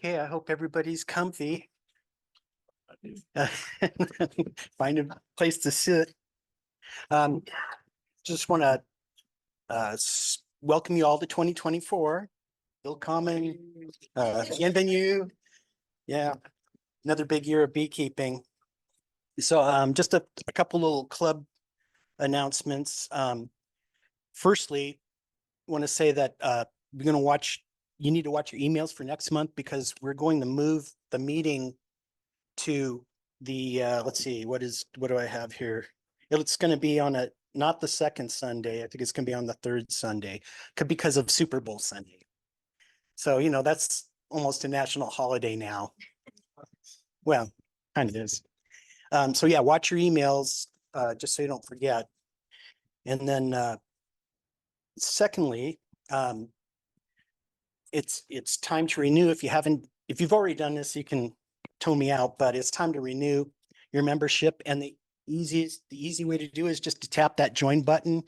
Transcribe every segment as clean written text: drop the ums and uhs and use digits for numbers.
Okay, I hope everybody's comfy. Uh, Find a place to sit. Um, just want to welcome you all to 2024. Willkommen, bienvenue. Yeah, another big year of beekeeping. So just a couple little club announcements. Firstly, want to say that we're going to you need to watch your emails for next month because we're going to move the meeting to the let's see, what do I have here? It's going to be on not the second Sunday. I think it's going to be on the third Sunday because of Super Bowl Sunday. So, that's almost a national holiday now. Well, kind of is. So yeah, watch your emails just so you don't forget. And then secondly, it's time to renew. If you've already done this, you can tone me out, but it's time to renew your membership. And the easy way to do is just to tap that join button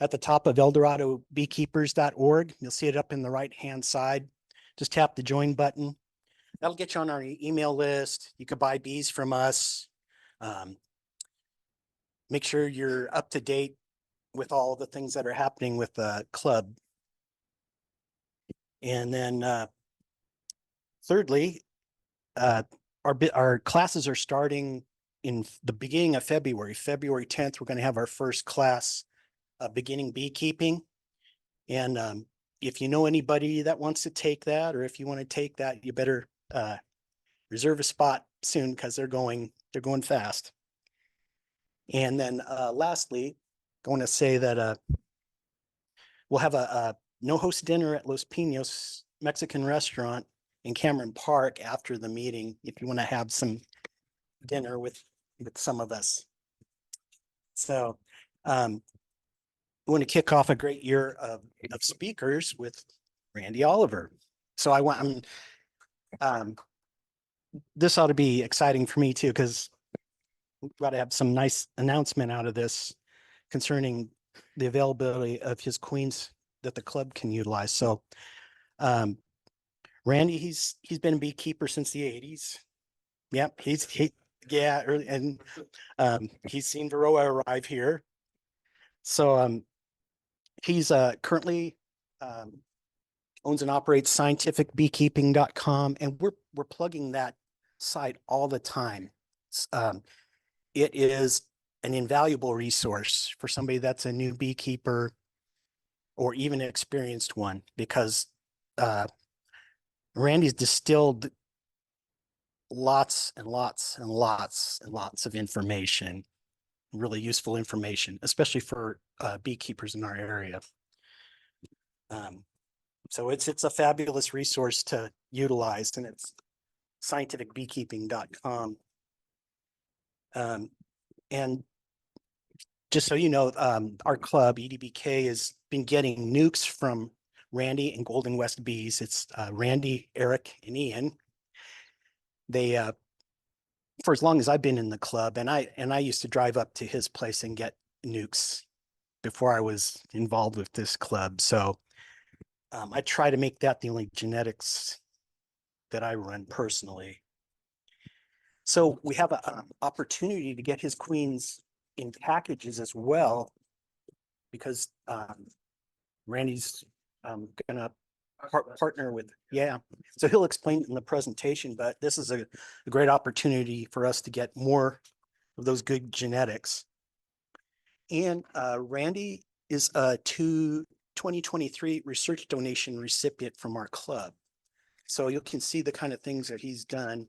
at the top of eldoradobeekeepers.org. You'll see it up in the right-hand side. Just tap the join button. That'll get you on our email list. You can buy bees from us. Make sure you're up to date with all the things that are happening with the club. And then thirdly, our classes are starting in the beginning of February. February 10th, we're going to have our first class, beginning beekeeping. And if you know anybody that wants to take that, or if you want to take that, you better reserve a spot soon because they're going fast. And then lastly, I want to say that we'll have a no-host dinner at Los Pinos Mexican restaurant in Cameron Park after the meeting if you want to have some dinner with some of us. So we want to kick off a great year of speakers with Randy Oliver. So this ought to be exciting for me too, because we've got to have some nice announcement out of this concerning the availability of his queens that the club can utilize. So Randy, he's been a beekeeper since the 80s. Yep, early, and he's seen varroa arrive here. So he's currently owns and operates scientificbeekeeping.com, and we're plugging that site all the time. It is an invaluable resource for somebody that's a new beekeeper or even an experienced one, because Randy's distilled lots and lots and lots and lots of information, really useful information, especially for beekeepers in our area. So it's a fabulous resource to utilize, and it's scientificbeekeeping.com. And just so you know, our club, EDBK, has been getting nukes from Randy and Golden West Bees. It's Randy, Eric, and Ian. They, for as long as I've been in the club, and I used to drive up to his place and get nukes before I was involved with this club. So I try to make that the only genetics that I run personally. So we have an opportunity to get his queens in packages as well, because Randy's gonna partner with, so he'll explain it in the presentation, but this is a great opportunity for us to get more of those good genetics. And Randy is a 2023 research donation recipient from our club. So you can see the kind of things that he's done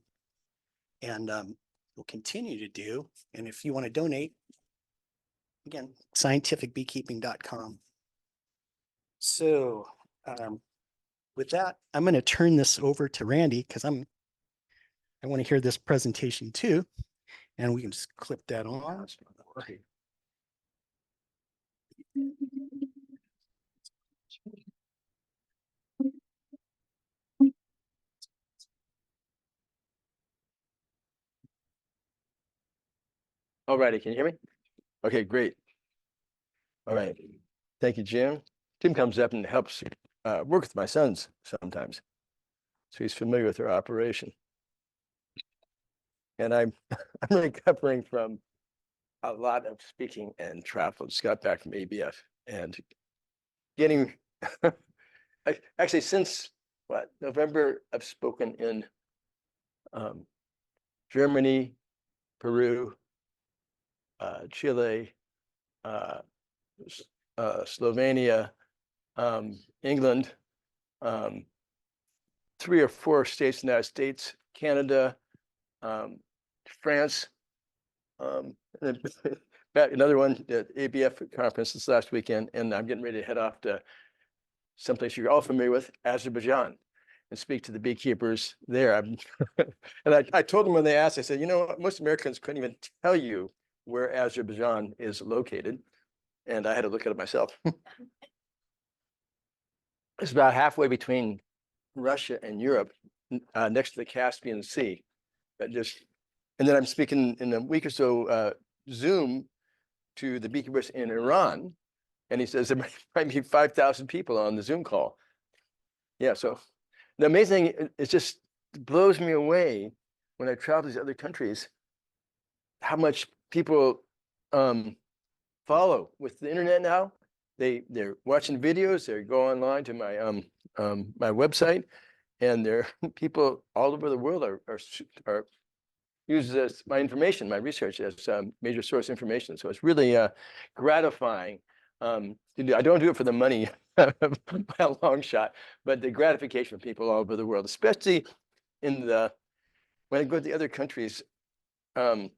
and will continue to do. And if you want to donate, again, scientificbeekeeping.com. So with that, I'm going to turn this over to Randy because I want to hear this presentation too. And we can just clip that on. All righty, can you hear me? Okay, great. All right. Thank you, Jim. Tim comes up and helps work with my sons sometimes. So he's familiar with our operation. And I'm I'm recovering from a lot of speaking and travel. Just got back from ABF and getting actually since what November I've spoken in Germany, Peru, Chile, Slovenia, England, 3 or 4 states in the United States, Canada, France, and then back another one at ABF conference this last weekend, and I'm getting ready to head off to someplace you're all familiar with, Azerbaijan, and speak to the beekeepers there. And I told them when they asked, I said, you know, most Americans couldn't even tell you where Azerbaijan is located, and I had to look at it myself. It's about halfway between Russia and Europe, next to the Caspian Sea. And then I'm speaking in a week or so, Zoom to the beekeepers in Iran. And he says there might be 5,000 people on the Zoom call. Yeah, so the amazing thing, it just blows me away when I travel to these other countries, how much people follow with the internet now. They're watching videos, they go online to my my website, and there people all over the world are uses my information, my research as major source information. So it's really gratifying to do. I don't do it for the money by a long shot, but the gratification of people all over the world, especially in when I go to the other countries. I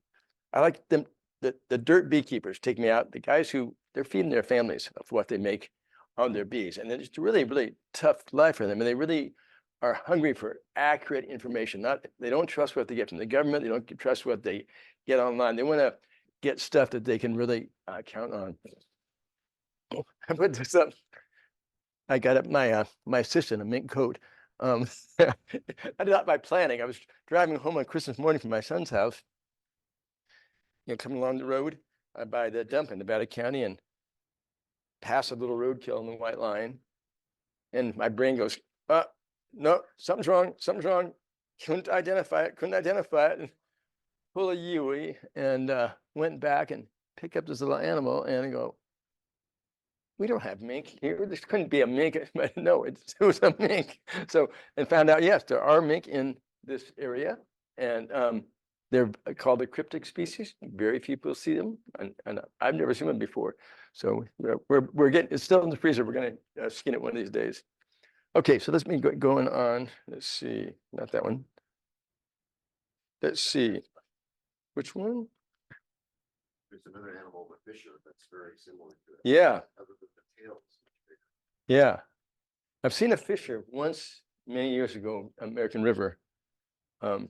like them, the dirt beekeepers take me out, the guys who they're feeding their families of what they make on their bees. And it's a really, really tough life for them. And they really are hungry for accurate information. They don't trust what they get from the government. They don't trust what they get online. They want to get stuff that they can really count on. I put this up. I got up my assistant a mink coat. I did that by planning. I was driving home on Christmas morning from my son's house. You know, coming along the road by the dump in Nevada County and pass a little roadkill on the white line. And my brain goes, no, something's wrong, something's wrong. Couldn't identify it, and pull a Yui and went back and picked up this little animal and I go, we don't have mink here. This couldn't be a mink, but no, it was a mink. So, and found out, yes, there are mink in this area, and they're called a cryptic species. Very few people see them, and I've never seen them before. So we're getting, it's still in the freezer. We're going to skin it one of these days. Okay, so let's going on. Let's see, not that one. Let's see, which one? There's another animal, the fisher, that's very similar to it. Yeah. Other than the tails. Yeah. I've seen a fisher once many years ago, American River. Do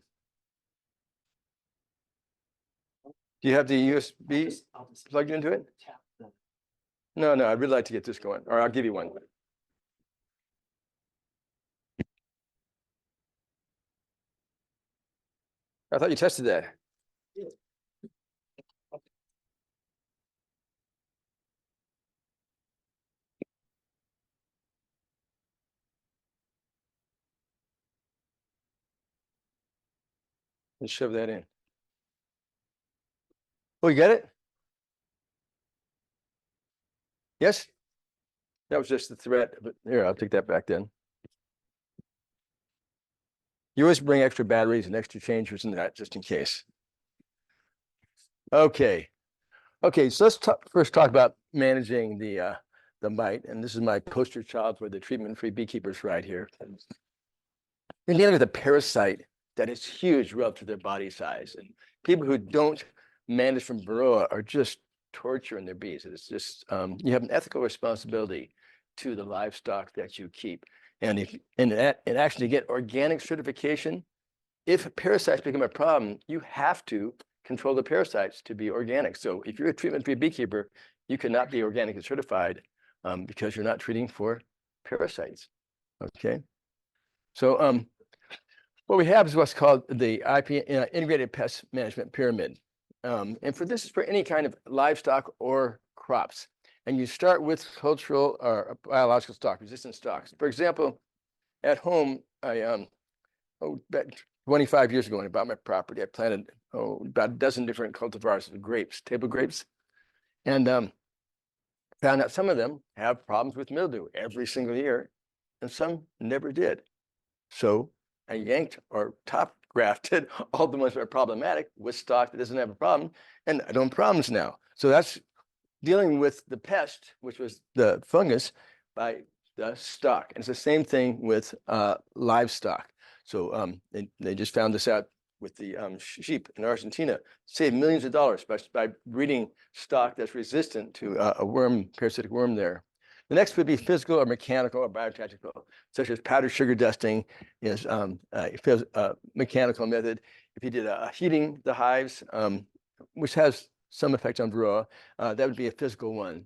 you have the USB I'll just plugged into it? tap the. No, I'd really like to get this going, or I'll give you one. I thought you tested that. Let's shove that in. Oh, you got it? Yes? That was just the threat, but here, I'll take that back then. You always bring extra batteries and extra changers in that just in case. Okay. So let's first talk about managing the mite. And this is my poster child for the treatment-free beekeepers right here. You're dealing with a parasite that is huge relative to their body size. And people who don't manage from varroa are just torturing their bees. It's just, you have an ethical responsibility to the livestock that you keep. And actually to get organic certification, if parasites become a problem, you have to control the parasites to be organic. So if you're a treatment-free beekeeper, you cannot be organically certified because you're not treating for parasites. Okay. So what we have is what's called the Integrated Pest Management Pyramid. And for this is for any kind of livestock or crops. And you start with cultural or biological stock, resistant stocks. For example, at home, I about 25 years ago when I bought my property, I planted about a dozen different cultivars of grapes, table grapes, and found out some of them have problems with mildew every single year, and some never did. So I yanked or top grafted all the ones that are problematic with stock that doesn't have a problem, and I don't have problems now. So that's dealing with the pest, which was the fungus, by the stock. And it's the same thing with livestock. So they just found this out with the sheep in Argentina, saved millions of dollars by breeding stock that's resistant to a worm, parasitic worm there. The next would be physical or mechanical or biotechnical, such as powdered sugar dusting is a mechanical method. If you did heating the hives, which has some effect on varroa, that would be a physical one.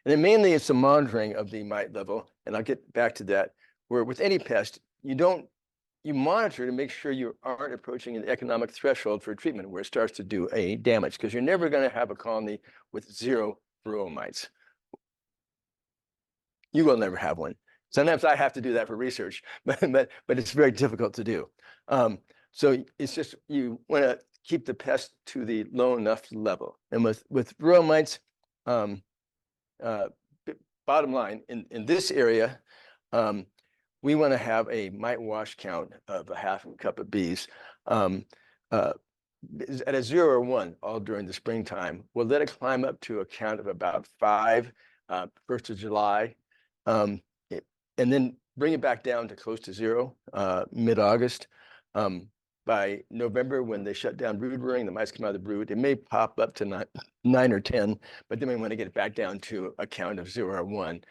And then mainly it's the monitoring of the mite level, and I'll get back to that, where with any pest, you monitor to make sure you aren't approaching an economic threshold for treatment where it starts to do a damage, because you're never going to have a colony with 0 varroa mites. You will never have one. Sometimes I have to do that for research, but it's very difficult to do. So it's just, you want to keep the pest to the low enough level. And with varroa mites, bottom line, in this area, we want to have a mite wash count of a half a cup of bees. At a 0 or 1 all during the springtime. We'll let it climb up to a count of about 5, 1st of July, and then bring it back down to close to 0 mid-August. By November, when they shut down brood rearing, the mice come out of the brood, it may pop up to 9 or 10, but then we want to get it back down to a count of 0 or 1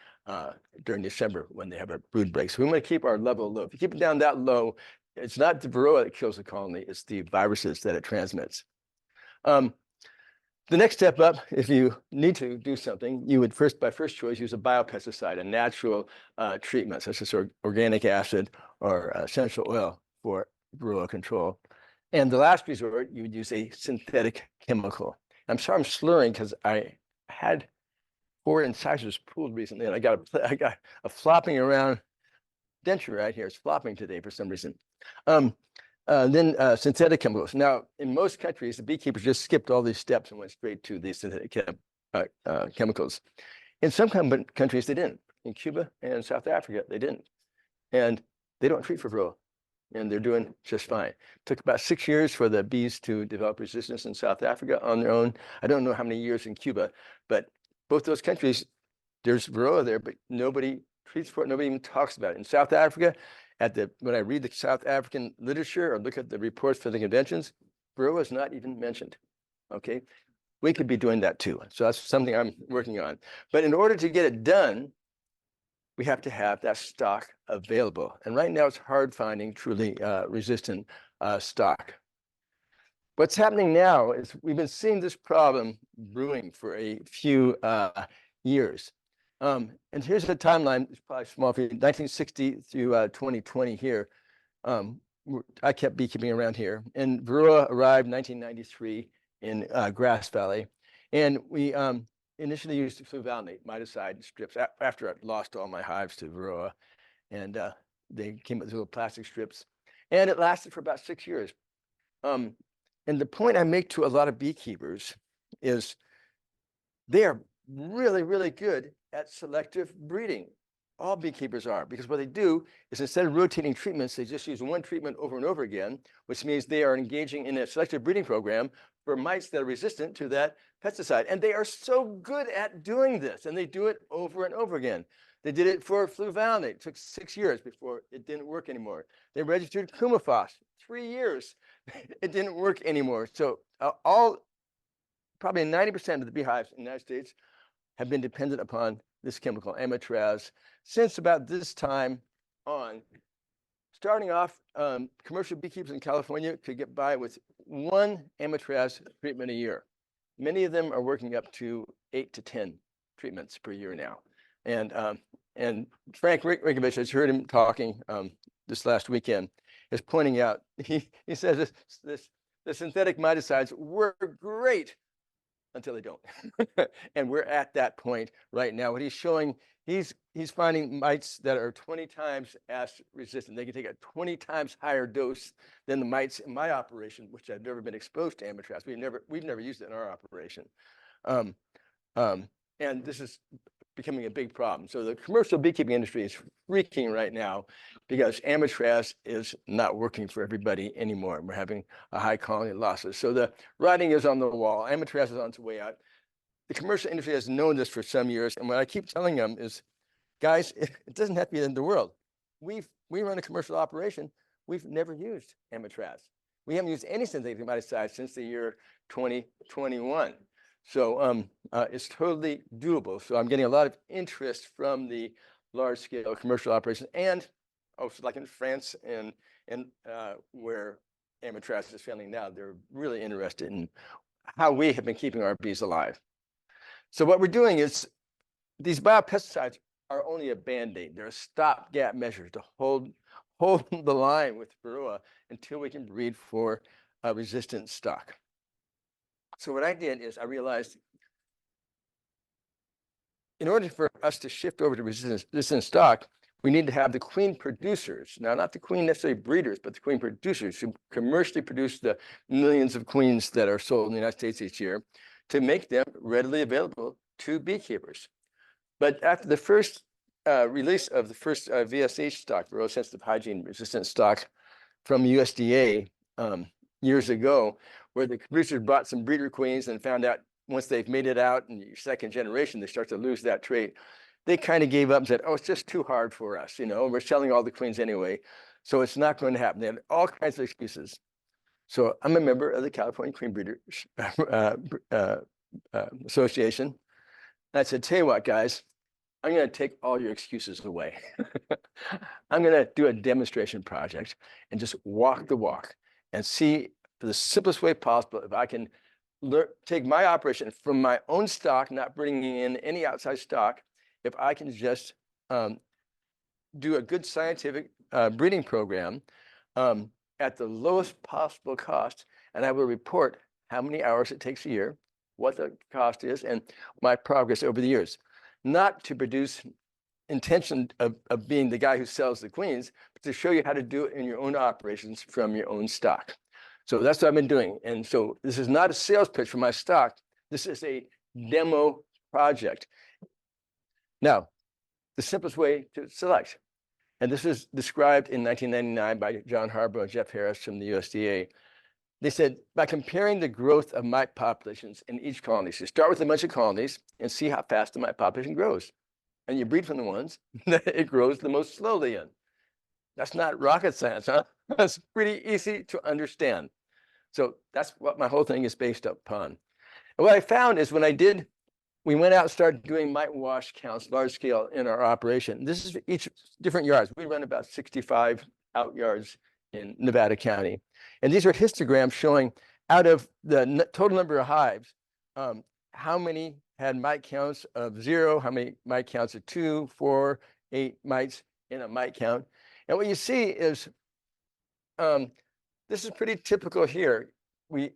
during December when they have a brood break. So we want to keep our level low. If you keep it down that low, it's not the varroa that kills the colony, it's the viruses that it transmits. The next step up, if you need to do something, you would by first choice use a biopesticide, a natural treatment, such as organic acid or essential oil for varroa control. And the last resort, you would use a synthetic chemical. I'm sorry I'm slurring because I had 4 incisors pulled recently, and I got a flopping around denture right here. It's flopping today for some reason. Then synthetic chemicals. Now, in most countries, the beekeepers just skipped all these steps and went straight to the synthetic chemicals. In some countries, they didn't. In Cuba and South Africa, they didn't. And they don't treat for varroa, and they're doing just fine. It took about 6 years for the bees to develop resistance in South Africa on their own. I don't know how many years in Cuba, but both those countries, there's varroa there, but nobody treats for it. Nobody even talks about it. In South Africa, when I read the South African literature or look at the reports for the conventions, varroa is not even mentioned. Okay, we could be doing that too. So that's something I'm working on. But in order to get it done, we have to have that stock available. And right now it's hard finding truly resistant stock. What's happening now is we've been seeing this problem brewing for a few years. And here's the timeline. It's probably small for you. 1960 through 2020 here. I kept beekeeping around here. And varroa arrived 1993 in Grass Valley. And we initially used fluvalinate, miticide strips, after I lost all my hives to varroa. And they came with little plastic strips. And it lasted for about 6 years. And the point I make to a lot of beekeepers is they are really, really good at selective breeding. All beekeepers are, because what they do is instead of rotating treatments, they just use one treatment over and over again, which means they are engaging in a selective breeding program for mites that are resistant to that pesticide. And they are so good at doing this, and they do it over and over again. They did it for fluvalinate. It took 6 years before it didn't work anymore. They registered Coumaphos, 3 years. It didn't work anymore. So probably 90% of the beehives in the United States have been dependent upon this chemical, amitraz, since about this time on. Starting off, commercial beekeepers in California could get by with 1 amitraz treatment a year. Many of them are working up to 8 to 10 treatments per year now. And Frank Rinkovich, I just heard him talking this last weekend, is pointing out, he says the synthetic miticides work great until they don't. And we're at that point right now. What he's showing, he's finding mites that are 20 times acid resistant. They can take a 20 times higher dose than the mites in my operation, which I've never been exposed to Amitraz. We've never used it in our operation. Um, and this is becoming a big problem. So the commercial beekeeping industry is freaking right now because Amitraz is not working for everybody anymore. We're having a high colony losses. So the writing is on the wall. Amitraz is on its way out. The commercial industry has known this for some years. And what I keep telling them is, guys, it doesn't have to be the end of the world. We run a commercial operation. We've never used Amitraz. We haven't used any synthetic miticide since the year 2021. So it's totally doable. So I'm getting a lot of interest from the large scale commercial operations and also like in France and where Amitraz is failing now, they're really interested in how we have been keeping our bees alive. So what we're doing is these biopesticides are only a Band-Aid. They're a stopgap measure to hold the line with varroa until we can breed for a resistant stock. So what I did is I realized in order for us to shift over to resistant stock, we need to have the queen producers. Now, not the queen necessarily breeders, but the queen producers who commercially produce the millions of queens that are sold in the United States each year to make them readily available to beekeepers. But after the first release of the first VSH stock, varroa sensitive hygiene resistant stock from USDA years ago, where the producers bought some breeder queens and found out once they've made it out in your second generation, they start to lose that trait. They kind of gave up and said, oh, it's just too hard for us. You know, we're selling all the queens anyway, so it's not going to happen. They had all kinds of excuses. So I'm a member of the California Queen Breeders Association. And I said, tell you what, guys, I'm going to take all your excuses away. I'm going to do a demonstration project and just walk the walk and see for the simplest way possible if I can take my operation from my own stock, not bringing in any outside stock, if I can just do a good scientific breeding program at the lowest possible cost, and I will report how many hours it takes a year, what the cost is, and my progress over the years. Not to produce intention of being the guy who sells the queens, but to show you how to do it in your own operations from your own stock. So that's what I've been doing. And so this is not a sales pitch for my stock. This is a demo project. Now, the simplest way to select, and this is described in 1999 by John Harbaugh and Jeff Harris from the USDA. They said, by comparing the growth of mite populations in each colony, so you start with a bunch of colonies and see how fast the mite population grows. And you breed from the ones that it grows the most slowly in. That's not rocket science, huh? That's pretty easy to understand. So that's what my whole thing is based upon. And what I found is when we went out and started doing mite wash counts, large scale in our operation. This is each different yards. We run about 65 out yards in Nevada County. And these are histograms showing out of the total number of hives, how many had mite counts of 0, how many mite counts of 2, 4, 8 mites in a mite count. And what you see is, this is pretty typical here. We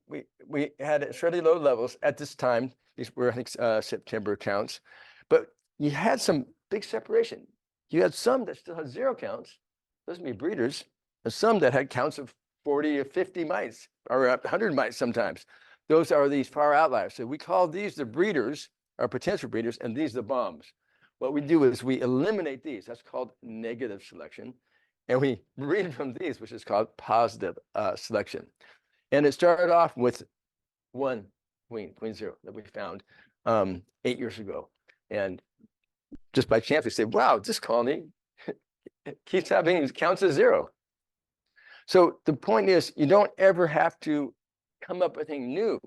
had fairly low levels at this time. These were, I think, September counts, but you had some big separation. You had some that still had 0 counts, those would be breeders, and some that had counts of 40 or 50 mites, or 100 mites sometimes. Those are these far outliers. So we call these the breeders, our potential breeders, and these the bombs. What we do is we eliminate these. That's called negative selection. And we breed from these, which is called positive selection. And it started off with one queen 0 that we found 8 years ago. And just by chance, we said, wow, this colony keeps having counts of 0. So the point is, you don't ever have to come up with anything new.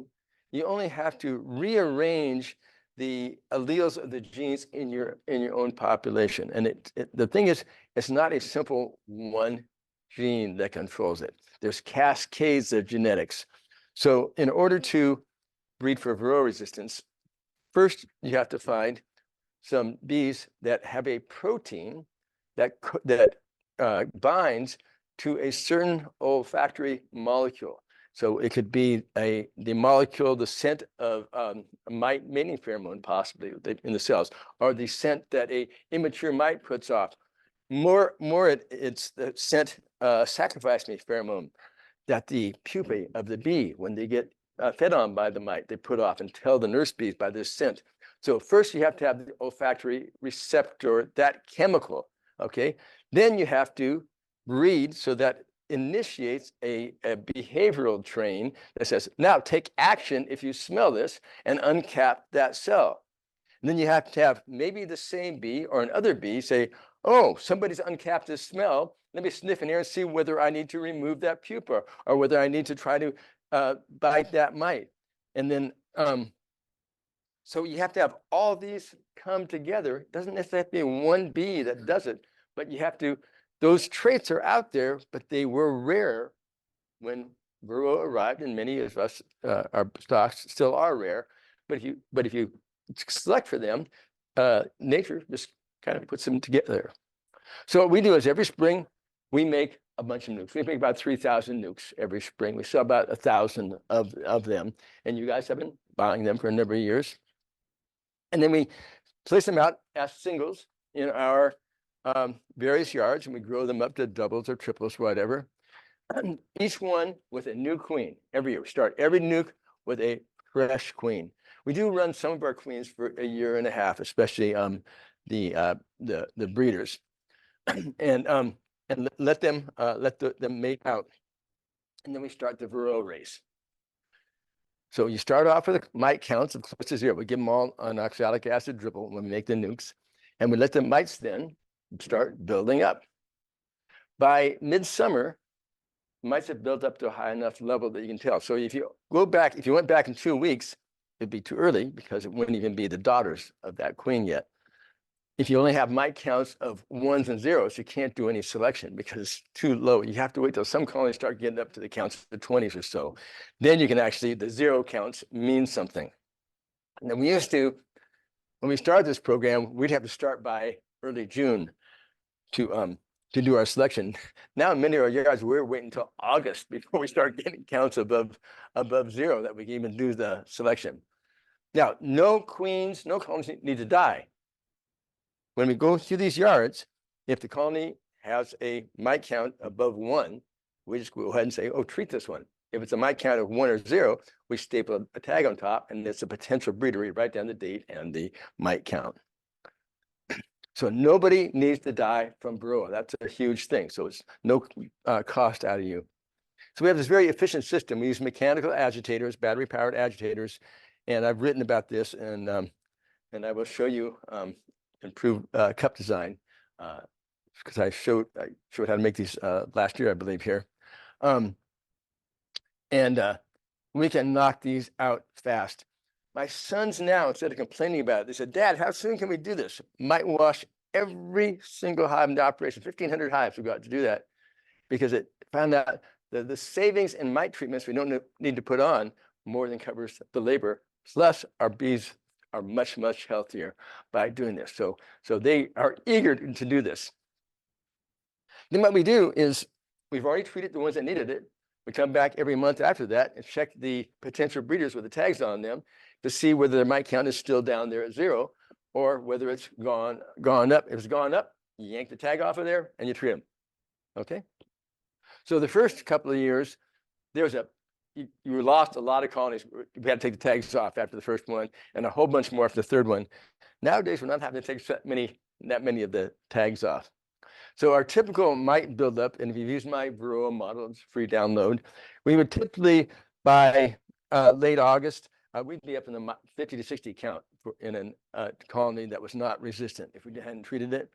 You only have to rearrange the alleles of the genes in your own population. And the thing is, it's not a simple one gene that controls it. There's cascades of genetics. So in order to breed for varroa resistance, first you have to find some bees that have a protein that binds to a certain olfactory molecule. So it could be the molecule, the scent of a mite mating pheromone, possibly in the cells, or the scent that a immature mite puts off. It's the scent sacrifice me pheromone that the pupae of the bee, when they get fed on by the mite, they put off and tell the nurse bees by this scent. So first you have to have the olfactory receptor, that chemical, okay? Then you have to breed, so that initiates a behavioral train that says, now take action if you smell this and uncap that cell. And then you have to have maybe the same bee or another bee say, oh, somebody's uncapped this smell. Let me sniff in here and see whether I need to remove that pupa or whether I need to try to bite that mite. And then, so you have to have all these come together. It doesn't necessarily have to be one bee that does it, but you have to, those traits are out there, but they were rare when varroa arrived, and many of us, our stocks still are rare. But if you select for them, nature just kind of puts them together. So what we do is every spring we make a bunch of nukes. We make about 3,000 nukes every spring. We sell about 1,000 of them, and you guys have been buying them for a number of years. And then we place them out as singles in our various yards, and we grow them up to doubles or triples, whatever. Each one with a new queen every year. We start every nuke with a fresh queen. We do run some of our queens for a year and a half, especially the breeders, and let them mate out, and then we start the varroa race. So you start off with mite counts of close to 0. We give them all an oxalic acid dribble when we make the nukes, and we let the mites then start building up. By midsummer, mites have built up to a high enough level that you can tell. So if you went back in 2 weeks, it'd be too early because it wouldn't even be the daughters of that queen yet. If you only have mite counts of 1s and 0s, you can't do any selection because it's too low. You have to wait till some colonies start getting up to the counts of the 20s or so. Then you can actually, the 0 counts mean something. And then we used to, when we started this program, we'd have to start by early June to do our selection. Now in many of our yards, we're waiting until August before we start getting counts above 0 that we can even do the selection. Now, no queens, no colonies need to die. When we go through these yards, if the colony has a mite count above 1, we just go ahead and say, oh, treat this one. If it's a mite count of 1 or 0, we staple a tag on top, and it's a potential breeder. We write down the date and the mite count. So nobody needs to die from varroa. That's a huge thing. So it's no cost out of you. So we have this very efficient system. We use mechanical agitators, battery-powered agitators, and I've written about this, and I will show you improved cup design because I showed how to make these last year, I believe, here. We can knock these out fast. My sons now, instead of complaining about it, they said, Dad, how soon can we do this? Mite wash every single hive in the operation, 1,500 hives we got to do that, because it found out that the savings in mite treatments we don't need to put on more than covers the labor. Plus, our bees are much, much healthier by doing this. So they are eager to do this. Then what we do is we've already treated the ones that needed it. We come back every month after that and check the potential breeders with the tags on them to see whether their mite count is still down there at 0 or whether it's gone up. If it's gone up, you yank the tag off of there and you treat them. Okay? So the first couple of years, you lost a lot of colonies. We had to take the tags off after the first one and a whole bunch more after the third one. Nowadays, we're not having to take that many of the tags off. So our typical mite buildup, and if you've used my varroa model, it's free download, we would typically, by late August, we'd be up in the 50 to 60 count in a colony that was not resistant if we hadn't treated it.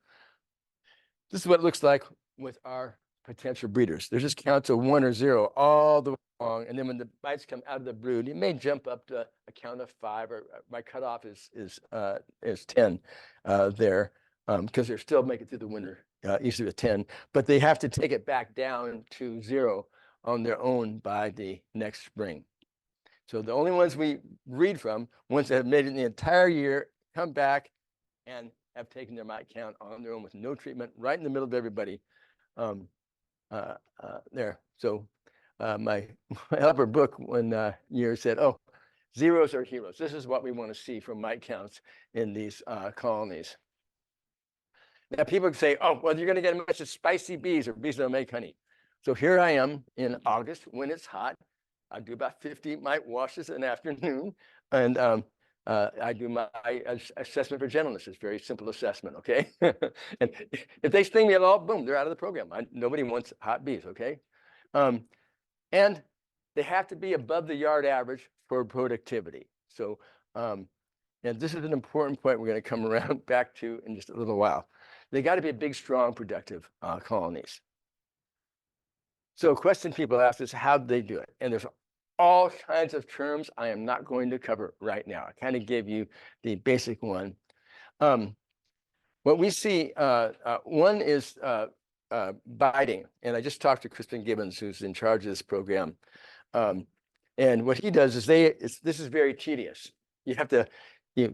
This is what it looks like with our potential breeders. There's just counts of 1 or 0 all the way along, and then when the mites come out of the brood, you may jump up to a count of 5, or my cutoff is 10 there, because they're still making it through the winter, easily with 10, but they have to take it back down to 0 on their own by the next spring. So the only ones we breed from, ones that have made it the entire year, come back and have taken their mite count on their own with no treatment, right in the middle of everybody there. So my upper book one year said, "Oh, zeros are heroes. This is what we want to see from mite counts in these colonies." Now people can say, "Oh, well, you're going to get a bunch of spicy bees or bees that make honey." So here I am in August when it's hot. I do about 50 mite washes in the afternoon, and I do my assessment for gentleness. It's a very simple assessment, okay? And if they sting me at all, boom, they're out of the program. Nobody wants hot bees, okay? And they have to be above the yard average for productivity. So, and this is an important point we're going to come around back to in just a little while. They got to be big, strong, productive colonies. So a question people ask is how do they do it? And there's all kinds of terms I am not going to cover right now. I kind of gave you the basic one. What we see, one is biting. And I just talked to Crispin Gibbons, who's in charge of this program. And what he does is this is very tedious. You have to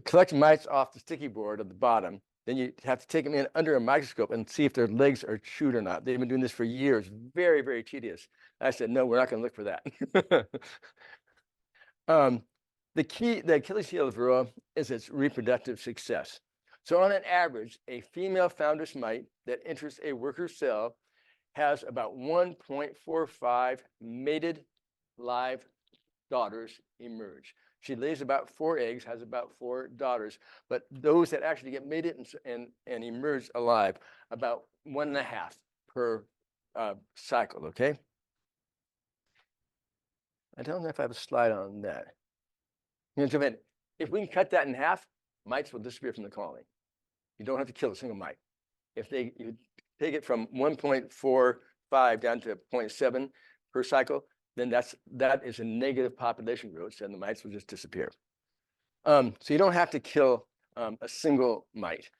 collect mites off the sticky board at the bottom. Then you have to take them in under a microscope and see if their legs are chewed or not. They've been doing this for years. Very, very tedious. I said, no, we're not going to look for that. The Achilles heel of varroa is its reproductive success. So on an average, a female foundress mite that enters a worker cell has about 1.45 mated live daughters emerge. She lays about 4 eggs, has about 4 daughters, but those that actually get mated and emerge alive, about 1.5 per cycle, okay? I don't know if I have a slide on that. If we can cut that in half, mites will disappear from the colony. You don't have to kill a single mite. If you take it from 1.45 down to 0.7 per cycle, then that is a negative population growth, and the mites will just disappear. So you don't have to kill a single mite.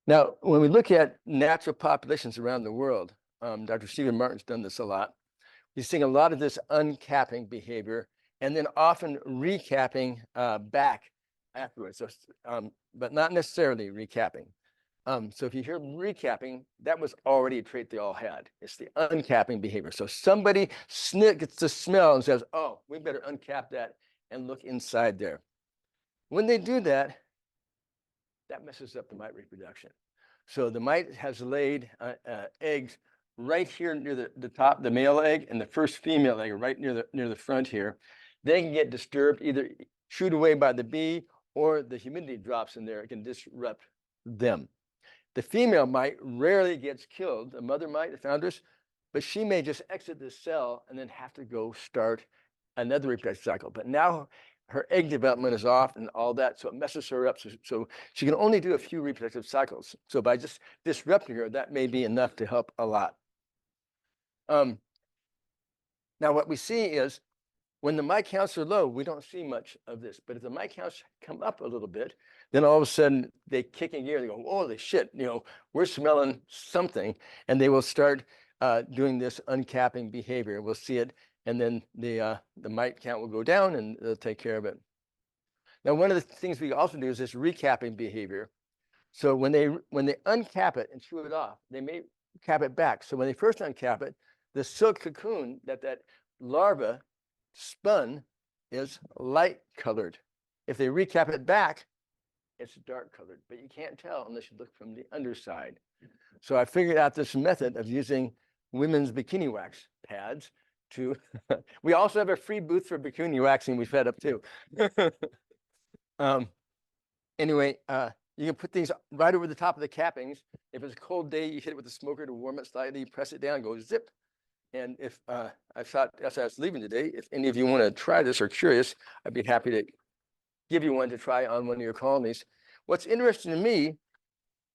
Now, when we look at natural populations around the world, Dr. Stephen Martin's done this a lot. He's seeing a lot of this uncapping behavior, and then often recapping back afterwards. So, but not necessarily recapping. So if you hear recapping, that was already a trait they all had. It's the uncapping behavior. So somebody gets the smell and says, oh, we better uncap that and look inside there. When they do that, that messes up the mite reproduction. So the mite has laid eggs right here near the top, the male egg, and the first female egg right near the front here. They can get disturbed, either chewed away by the bee or the humidity drops in there. It can disrupt them. The female mite rarely gets killed, the mother mite, the foundress, but she may just exit the cell and then have to go start another reproductive cycle. But now her egg development is off and all that, so it messes her up. So she can only do a few reproductive cycles. So by just disrupting her, that may be enough to help a lot. Now what we see is when the mite counts are low, we don't see much of this. But if the mite counts come up a little bit, then all of a sudden they kick in gear. They go, holy shit, we're smelling something. And they will start doing this uncapping behavior. We'll see it. And then the mite count will go down and they'll take care of it. Now, one of the things we also do is this recapping behavior. So when they uncap it and chew it off, they may cap it back. So when they first uncap it, the silk cocoon that larva spun is light colored. If they recap it back, it's dark colored, but you can't tell unless you look from the underside. So I figured out this method of using women's bikini wax pads to, we also have a free booth for bikini waxing we fed up too. Anyway, you can put these right over the top of the cappings. If it's a cold day, you hit it with a smoker to warm it slightly, press it down, go zip. And if I thought as I was leaving today, if any of you want to try this or curious, I'd be happy to give you one to try on one of your colonies. What's interesting to me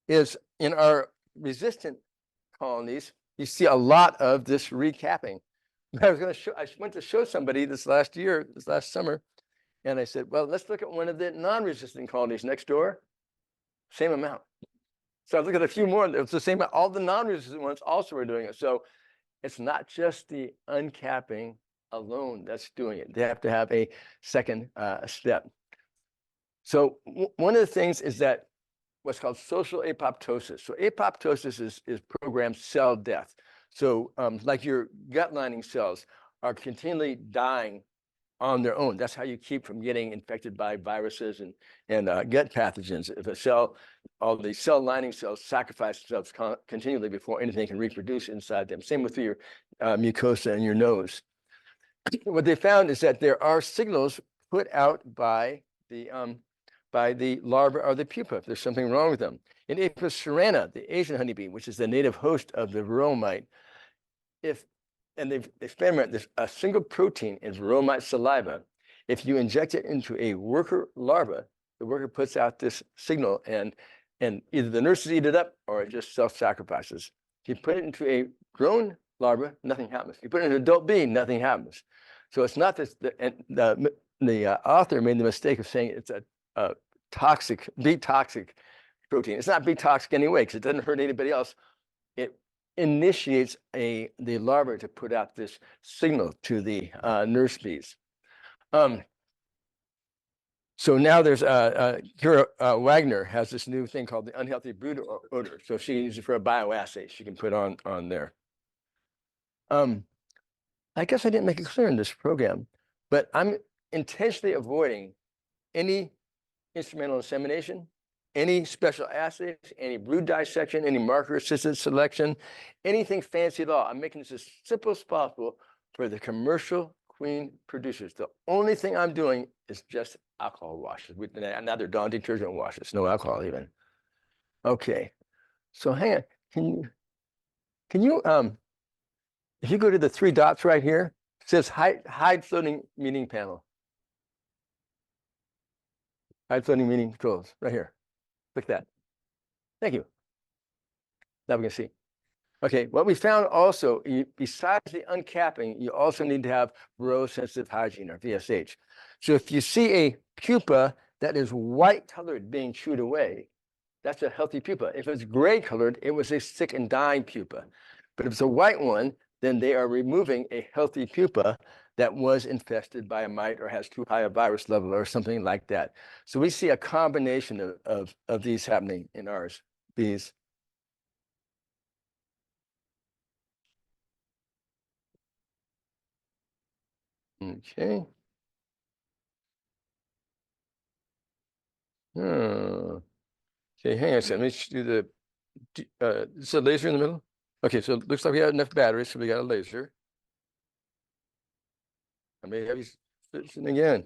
is in our resistant colonies, you see a lot of this recapping. I went to show somebody this last summer, and I said, well, let's look at one of the non-resistant colonies next door. Same amount. So I looked at a few more, it's the same, all the non-resistant ones also are doing it. So it's not just the uncapping alone that's doing it. They have to have a second step. So one of the things is that what's called social apoptosis. So apoptosis is programmed cell death. So like your gut lining cells are continually dying on their own. That's how you keep from getting infected by viruses and gut pathogens. If a cell, all the cell lining cells sacrifice themselves continually before anything can reproduce inside them. Same with your mucosa and your nose. What they found is that there are signals put out by the larva or the pupa if there's something wrong with them. In Apis cerana, the Asian honeybee, which is the native host of the varroa mite, and they've experimented this, a single protein in varroa mite saliva. If you inject it into a worker larva, the worker puts out this signal, and either the nurses eat it up or it just self-sacrifices. If you put it into a grown larva, nothing happens. If you put it in an adult bee, nothing happens. So it's not this. The author made the mistake of saying it's a toxic, bee toxic protein. It's not bee toxic anyway because it doesn't hurt anybody else. It initiates the larva to put out this signal to the nurse bees. So now there's Kira Wagner has this new thing called the unhealthy brood odor. So she uses it for a bioassay she can put on there. I guess I didn't make it clear in this program, but I'm intentionally avoiding any instrumental insemination, any special assays, any brood dissection, any marker-assisted selection, anything fancy at all. I'm making this as simple as possible for the commercial queen producers. The only thing I'm doing is just alcohol washes, now they're Dawn detergent washes, no alcohol even. Okay, so hang on, can you if you go to the 3 dots right here, it says hide floating meeting panel. Hide floating meeting controls, right here. Click that. Thank you. Now we can see. Okay, what we found also, besides the uncapping, you also need to have varroa sensitive hygiene or VSH. So if you see a pupa that is white colored being chewed away, that's a healthy pupa. If it's gray colored, it was a sick and dying pupa. But if it's a white one, then they are removing a healthy pupa that was infested by a mite or has too high a virus level or something like that. So we see a combination of these happening in ours, bees. Okay. Oh. Okay, hang on a second. Let me do the, is a laser in the middle? Okay, so it looks like we have enough batteries, so we got a laser. I may have you switching again.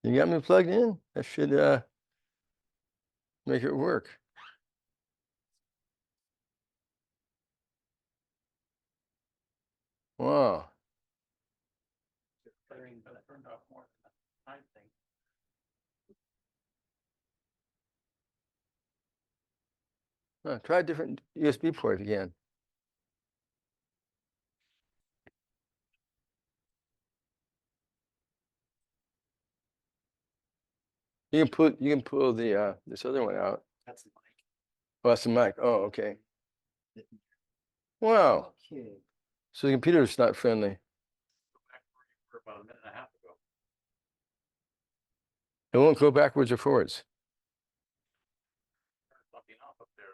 You got me plugged in? That should make it work. Wow. Try a different USB port again. You can pull the this other one out. That's the mic. Oh, that's the mic. Oh, okay. Wow. Okay. So the computer is not friendly. For about a minute and a half ago. It won't go backwards or forwards. Something off up there.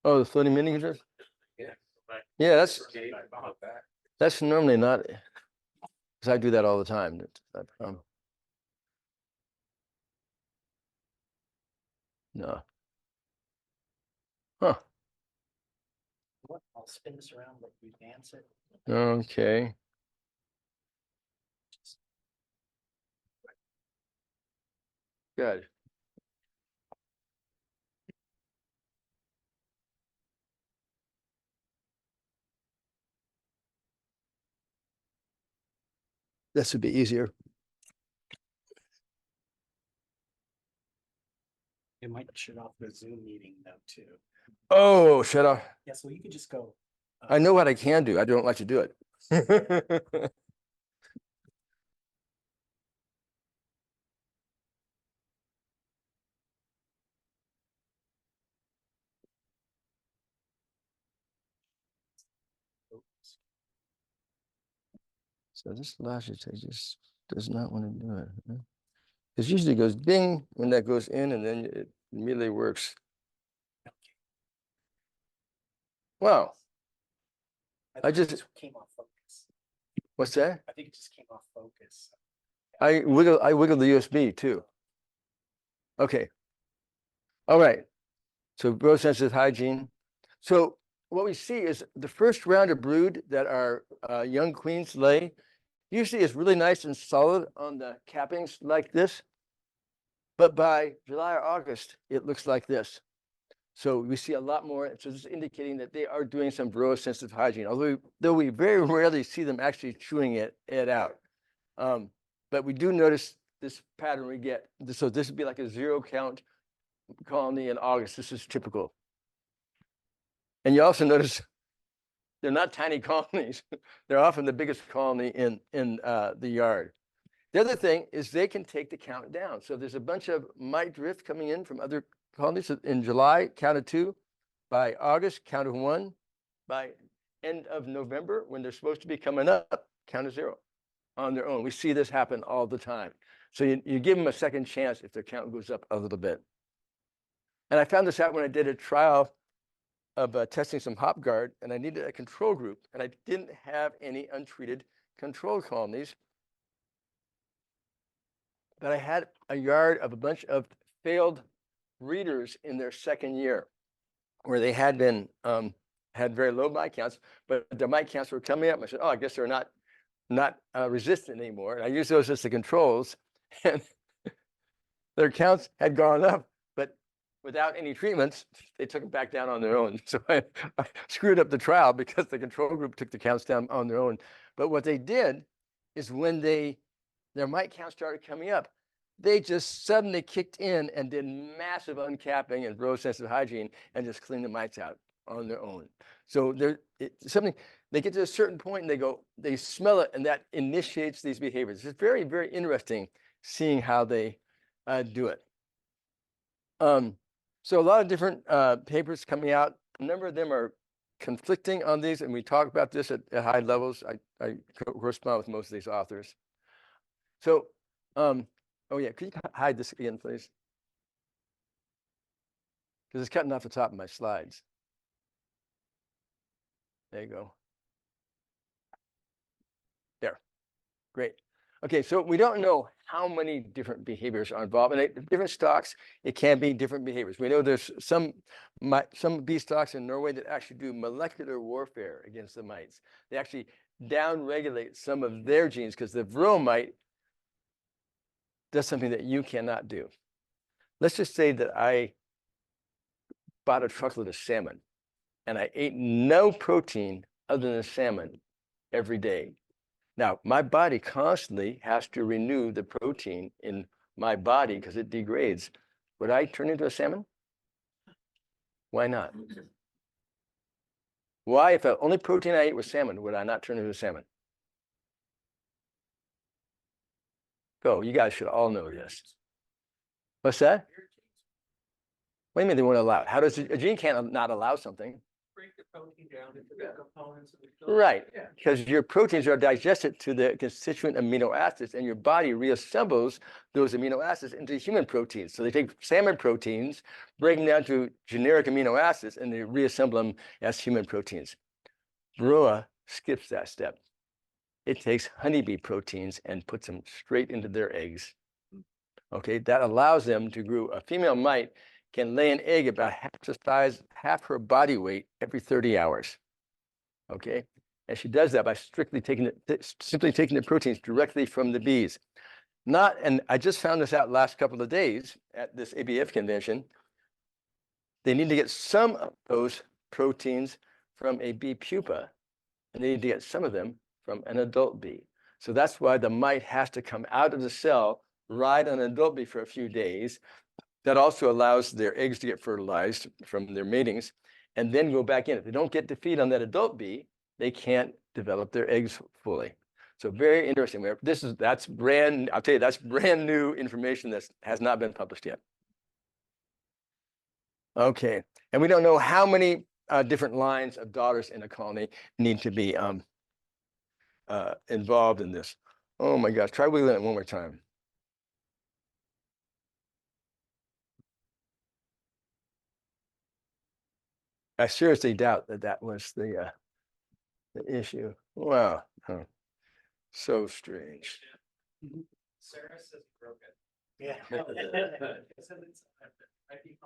Oh, the floating mini controls? Yeah. Yeah, Back. that's normally not, because I do that all the time. No. Huh. What? I'll spin this around, let you dance it. Okay. Good. This would be easier. It might shut off the Zoom meeting though, too. Oh, shut off. Yeah, so you could just go. I know what I can do. I don't like to do it. So this logitech just does not want to do it. It usually goes ding when that goes in, and then it immediately works. Wow. I think it just- came off focus. What's that? I think it just came off focus. I wiggle the USB too. Okay. All right. So growth sensitive hygiene. So what we see is the first round of brood that our young queens lay usually is really nice and solid on the cappings like this. But by July or August, it looks like this. So we see a lot more. So this is indicating that they are doing some varroa sensitive hygiene, though we very rarely see them actually chewing it out. But we do notice this pattern we get. So this would be like a 0 count colony in August. This is typical. And you also notice they're not tiny colonies. They're often the biggest colony in the yard. The other thing is they can take the count down. So there's a bunch of mite drift coming in from other colonies in July, count of 2. By August, count of 1. By end of November, when they're supposed to be coming up, count of 0 on their own. We see this happen all the time. So you give them a second chance if their count goes up a little bit. And I found this out when I did a trial of testing some hop guard, and I needed a control group, and I didn't have any untreated control colonies. But I had a yard of a bunch of failed breeders in their second year, where they had been had very low mite counts, but their mite counts were coming up. I said, "Oh, I guess they're not resistant anymore." And I used those as the controls, and their counts had gone up, but without any treatments, they took them back down on their own. So I screwed up the trial because the control group took the counts down on their own. But what they did is when their mite count started coming up, they just suddenly kicked in and did massive uncapping and varroa sensitive hygiene and just cleaned the mites out on their own. So they get to a certain point and they smell it, and that initiates these behaviors. It's very, very interesting seeing how they do it. So a lot of different papers coming out. A number of them are conflicting on these, and we talk about this at high levels. I correspond with most of these authors. So, oh yeah, could you hide this again, please? Because it's cutting off the top of my slides. There you go. There, great. Okay, so we don't know how many different behaviors are involved. In different stocks, it can be different behaviors. We know there's some bee stocks in Norway that actually do molecular warfare against the mites. They actually downregulate some of their genes because the varroa mite does something that you cannot do. Let's just say that I bought a truckload of salmon and I ate no protein other than salmon every day. Now, my body constantly has to renew the protein in my body because it degrades. Would I turn into a salmon? Why not? Why, if the only protein I ate was salmon, would I not turn into a salmon? Go, you guys should all know this. What's that? What do you mean they won't allow it? How does a gene can't not allow something? Break the protein down into the components of the Right, Yeah. because your proteins are digested to the constituent amino acids, and your body reassembles those amino acids into human proteins. So they take salmon proteins, break them down to generic amino acids, and they reassemble them as human proteins. Varroa skips that step. It takes honeybee proteins and puts them straight into their eggs. Okay, that allows them to grow. A female mite can lay an egg about half the size, half her body weight every 30 hours. Okay, and she does that by simply taking the proteins directly from the bees. And I just found this out last couple of days at this ABF convention. They need to get some of those proteins from a bee pupa, and they need to get some of them from an adult bee. So that's why the mite has to come out of the cell, ride on an adult bee for a few days. That also allows their eggs to get fertilized from their matings and then go back in. If they don't get to feed on that adult bee, they can't develop their eggs fully. So very interesting. That's brand new information that has not been published yet. Okay, and we don't know how many different lines of daughters in a colony need to be involved in this. Oh my gosh, try wiggling it one more time. I seriously doubt that that was the issue. Wow, huh. So strange. Sarah says broken. Yeah. It says it's, might be,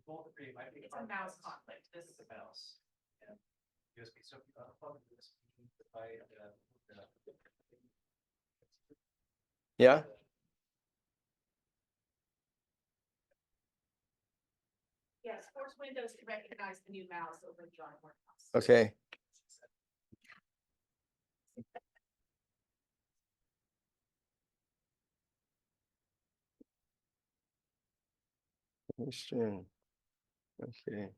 both agree, it might be. It's a mouse conflict. This is a mouse. Yeah. USB, so, plug this, by, Yeah. Yes, force Windows to recognize the new mouse over the onboard mouse. Okay. Interesting. Okay.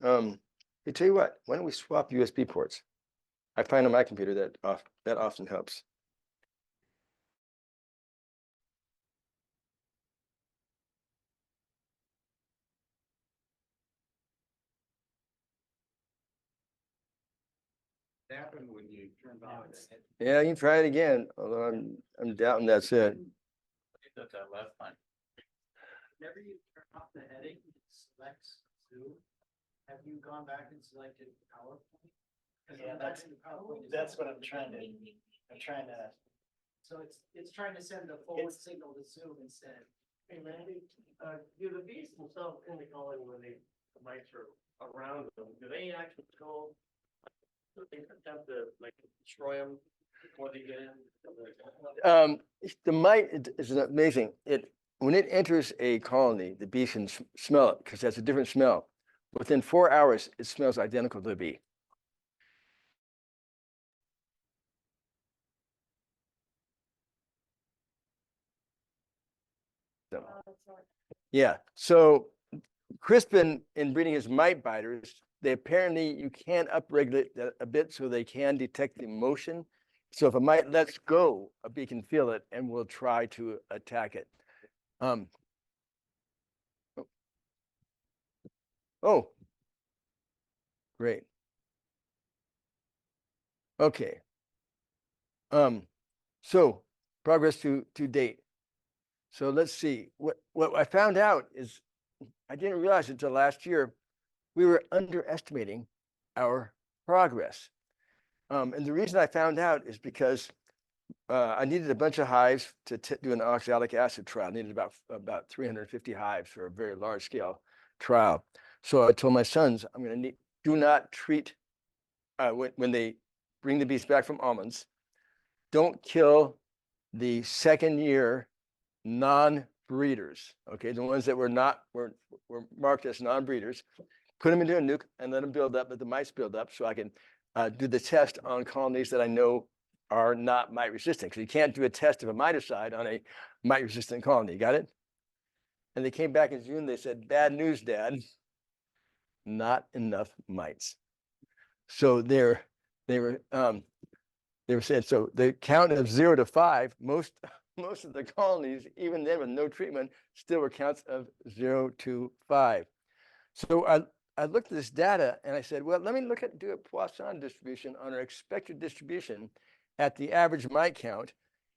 I tell you what, why don't we swap USB ports? I find on my computer that often helps. happened when you turned on. Yeah, you can try it again, although I'm doubting that's it. That left one. Whenever you turn off the heading, it selects Zoom. Have you gone back and selected PowerPoint? Yeah, that's what I'm trying to, So it's trying to send a forward It's- signal to Zoom instead. Hey Randy, do the bees themselves in the colony when the mites are around them, do they actually go? Do they attempt to like destroy them before they get in? The mite is amazing. When it enters a colony, the bee can smell it because it has a different smell. Within 4 hours, it smells identical to the bee. Yeah, so Crispin, in breeding his mite biters, they apparently, you can upregulate that a bit so they can detect the motion. So if a mite lets go, a bee can feel it and will try to attack it. Oh, great. Okay. So progress to date. So let's see, what I found out is, I didn't realize it until last year, we were underestimating our progress. And the reason I found out is because I needed a bunch of hives to do an oxalic acid trial. I needed about 350 hives for a very large scale trial. So I told my sons, I'm going to need, do not treat, when they bring the bees back from almonds, don't kill the second year non-breeders, okay, the ones that were marked as non-breeders, put them into a nuke and let them build up, let the mites build up, so I can do the test on colonies that I know are not mite resistant, because you can't do a test of a miticide on a mite resistant colony. You got it? And they came back in June. They said, "Bad news, Dad. Not enough mites." So they were saying, so the count of 0 to 5, most of the colonies, even then with no treatment, still were counts of 0 to 5. So I looked at this data and I said, well, let me do a Poisson distribution on our expected distribution at the average mite count.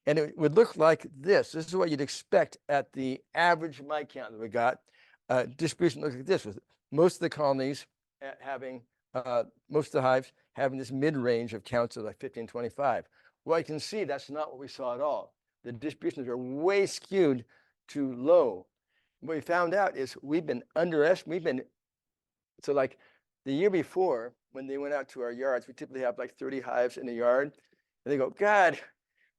And it would look like this. This is what you'd expect at the average mite count that we got. Distribution looks like this, with most of the colonies having, most of the hives having this mid-range of counts of like 15, 25. Well, you can see that's not what we saw at all. The distributions are way skewed to low. What we found out is so like the year before, when they went out to our yards, we typically have like 30 hives in a yard. And they go, God,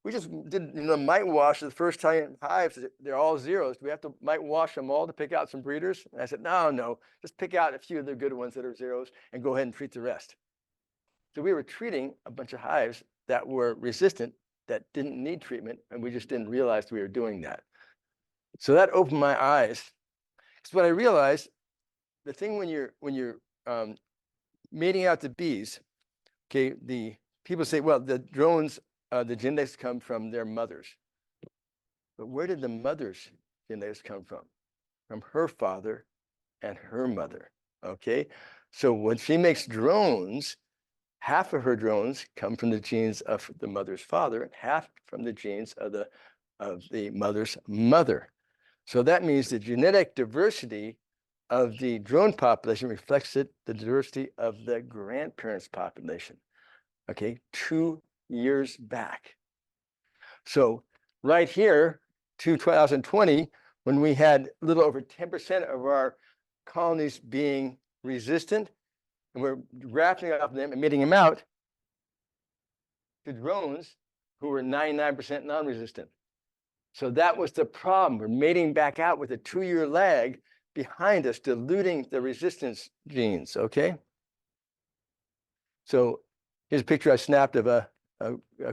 we just did mite wash the first time hives. They're all zeros. Do we have to mite wash them all to pick out some breeders? And I said, no, just pick out a few of the good ones that are zeros and go ahead and treat the rest. So we were treating a bunch of hives that were resistant, that didn't need treatment, and we just didn't realize we were doing that. So that opened my eyes. Because what I realized, the thing when you're mating out the bees, okay, the people say, well, the drones, the genetics come from their mothers. But where did the mother's genetics come from? From her father and her mother, okay? So when she makes drones, half of her drones come from the genes of the mother's father, and half from the genes of the mother's mother. So that means the genetic diversity of the drone population reflects the diversity of the grandparents' population. Okay, 2 years back. So right here, 2020, when we had a little over 10% of our colonies being resistant, and we're grafting off them, emitting them out to drones who were 99% non-resistant. So that was the problem. We're mating back out with a 2-year lag behind us, diluting the resistance genes, okay? So here's a picture I snapped of a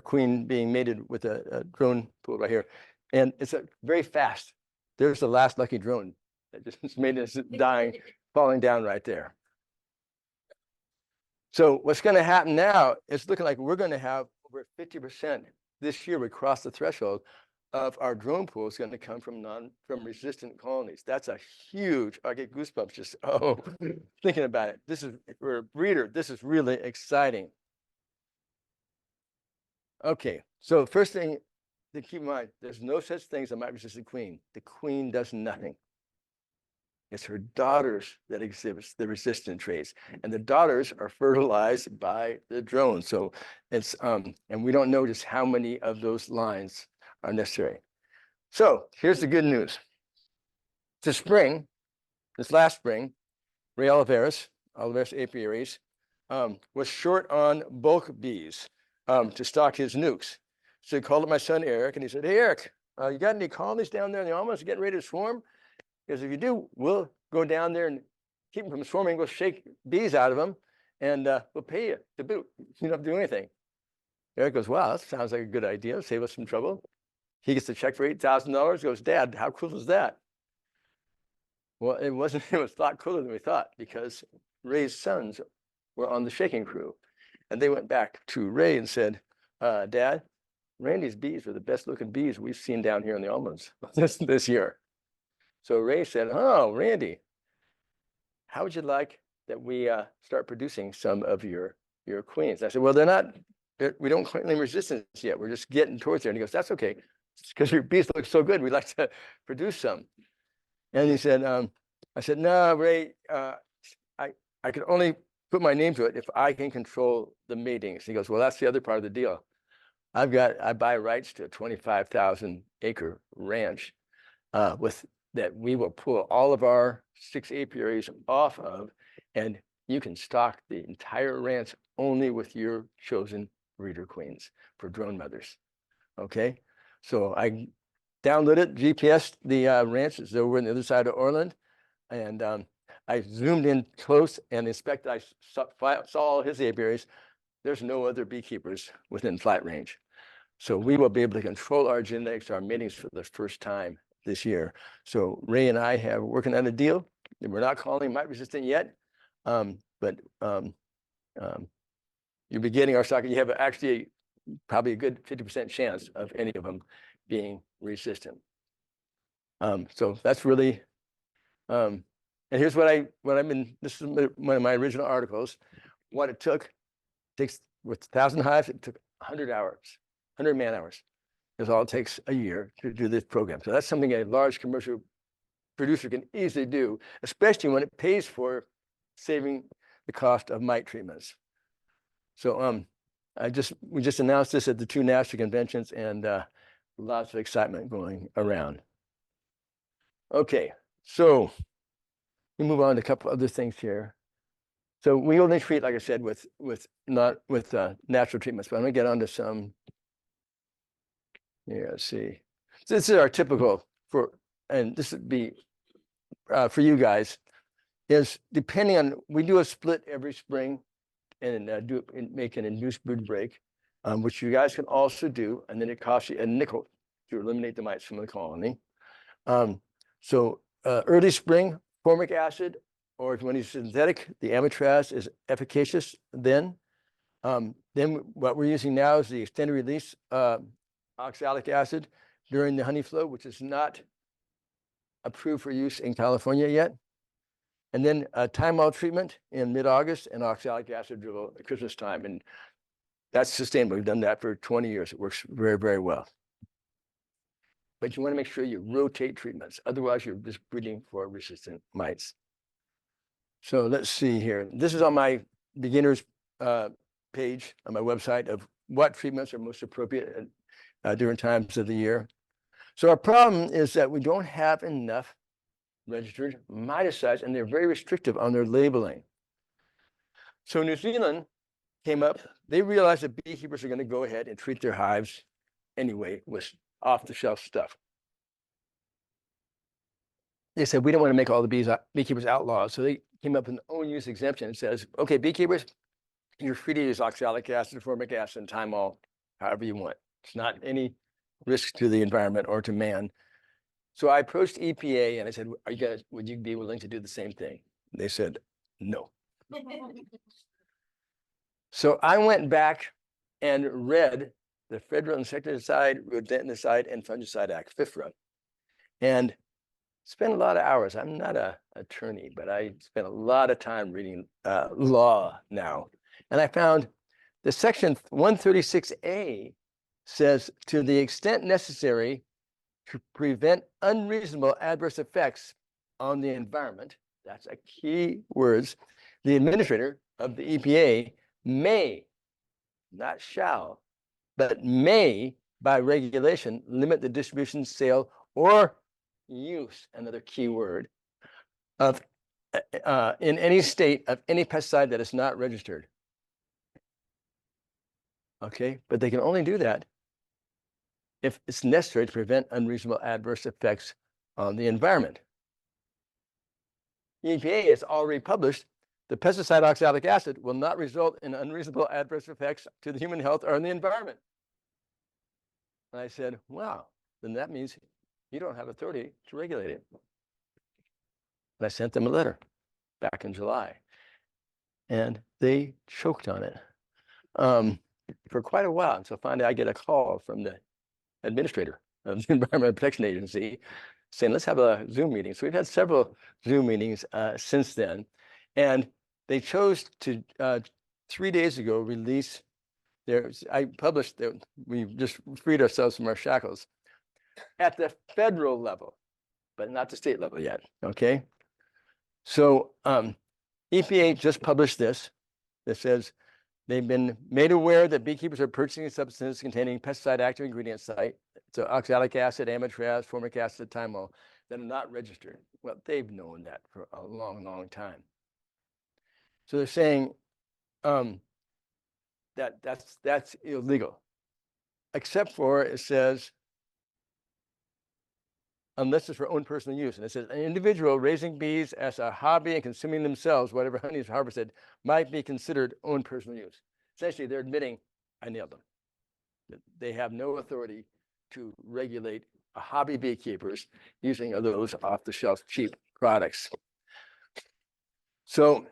queen being mated with a drone pool right here. And it's very fast. There's the last lucky drone that just made us dying, falling down right there. So what's going to happen now, it's looking like we're going to have over 50% this year. We cross the threshold of our drone pool is going to come from resistant colonies. That's a huge, I get goosebumps just, thinking about it. This is, for a breeder, this is really exciting. Okay, so first thing to keep in mind, there's no such thing as a mite-resistant queen. The queen does nothing. It's her daughters that exhibits the resistant traits, and the daughters are fertilized by the drone. So it's, and we don't know just how many of those lines are necessary. So here's the good news. This spring, this last spring, Ray Oliveras apiaries, was short on bulk bees to stock his nukes. So he called up my son Eric, and he said, "Hey Eric, you got any colonies down there in the almonds getting ready to swarm? Because if you do, we'll go down there and keep them from swarming. We'll shake bees out of them, and we'll pay you to boot. You don't have to do anything." Eric goes, "Wow, that sounds like a good idea. Save us some trouble." He gets a check for $8,000. Goes, "Dad, how cool is that?" Well, it wasn't. It was a lot cooler than we thought, because Ray's sons were on the shaking crew, and they went back to Ray and said, "Dad, Randy's bees are the best looking bees we've seen down here in the almonds this year." So Ray said, "Oh, Randy, how would you like that we start producing some of your queens?" I said, "Well, we don't claim resistance yet. We're just getting towards there." And he goes, "That's okay, because your bees look so good. We'd like to produce some." And he said, I said, "No, Ray, I can only put my name to it if I can control the matings." He goes, "Well, that's the other part of the deal. I buy rights to a 25,000 acre ranch with that we will pull all of our 6 apiaries off of, and you can stock the entire ranch only with your chosen breeder queens for drone mothers." Okay, so I downloaded GPS the ranch is over on the other side of Orland, and I zoomed in close and inspected. I saw all his apiaries. There's no other beekeepers within flight range, so we will be able to control our genetics, our matings for the first time this year. So Ray and I have working on a deal. We're not calling mite resistant yet, but you'll be getting our stock. You have actually probably a good 50% chance of any of them being resistant. So that's really, and here's what I've been, this is one of my original articles. What it takes with 1,000 hives, it took 100 hours, 100 man hours. Is all it takes a year to do this program. So that's something a large commercial producer can easily do, especially when it pays for saving the cost of mite treatments. So we just announced this at the 2 national conventions, and lots of excitement going around. Okay, so we move on to a couple other things here. So we only treat, like I said, with natural treatments, but I'm gonna get onto some. Yeah, let's see. So this is our typical and this would be for you guys, is depending on, we do a split every spring and make an induced brood break, which you guys can also do, and then it costs you a nickel to eliminate the mites from the colony. So early spring, formic acid, or if you want to use synthetic, the amitraz is efficacious then. Then what we're using now is the extended release oxalic acid during the honey flow, which is not approved for use in California yet. And then a thymol treatment in mid-August and oxalic acid dribble at Christmas time. And that's sustainable. We've done that for 20 years. It works very, very well. But you want to make sure you rotate treatments. Otherwise, you're just breeding for resistant mites. So let's see here. This is on my beginners page on my website of what treatments are most appropriate at different times of the year. So our problem is that we don't have enough registered miticides, and they're very restrictive on their labeling. So New Zealand came up, they realized that beekeepers are going to go ahead and treat their hives anyway with off-the-shelf stuff. They said, we don't want to make all the beekeepers outlaws. So they came up with an own use exemption. It says, okay, beekeepers, you're free to use oxalic acid, formic acid, and thymol, however you want. It's not any risk to the environment or to man. So I approached EPA and I said, are you guys, would you be willing to do the same thing? They said, no. So I went back and read the Federal Insecticide, Rodenticide, and Fungicide Act, FIFRA, and spent a lot of hours. I'm not an attorney, but I spent a lot of time reading law now. And I found the section 136A says, to the extent necessary to prevent unreasonable adverse effects on the environment, that's a key words, the administrator of the EPA may, not shall, but may by regulation limit the distribution, sale, or use, another key word, of in any state of any pesticide that is not registered. Okay, but they can only do that if it's necessary to prevent unreasonable adverse effects on the environment. The EPA has already published the pesticide oxalic acid will not result in unreasonable adverse effects to the human health or the environment. And I said, wow, then that means you don't have authority to regulate it. And I sent them a letter back in July, and they choked on it for quite a while. And so finally I get a call from the administrator of the Environmental Protection Agency saying, let's have a Zoom meeting. So we've had several Zoom meetings since then. And they chose to, 3 days ago, release I published that we've just freed ourselves from our shackles at the federal level, but not the state level yet, okay? So EPA just published this that says, they've been made aware that beekeepers are purchasing substances containing pesticide active ingredient site, so oxalic acid, amitraz, formic acid, thymol, that are not registered. Well, they've known that for a long, long time. So they're saying that's illegal, except for it says, unless it's for own personal use. And it says, an individual raising bees as a hobby and consuming themselves, whatever honey is harvested, might be considered own personal use. Essentially, they're admitting, I nailed them. They have no authority to regulate hobby beekeepers using those off-the-shelf cheap products. So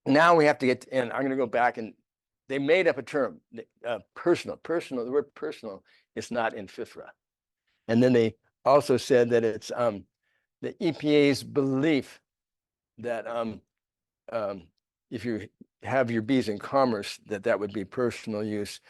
now we have to get, and I'm going to go back, and they made up a term, personal, the word personal is not in FIFRA. And then they also said that it's the EPA's belief that if you have your bees in commerce, that would be personal use.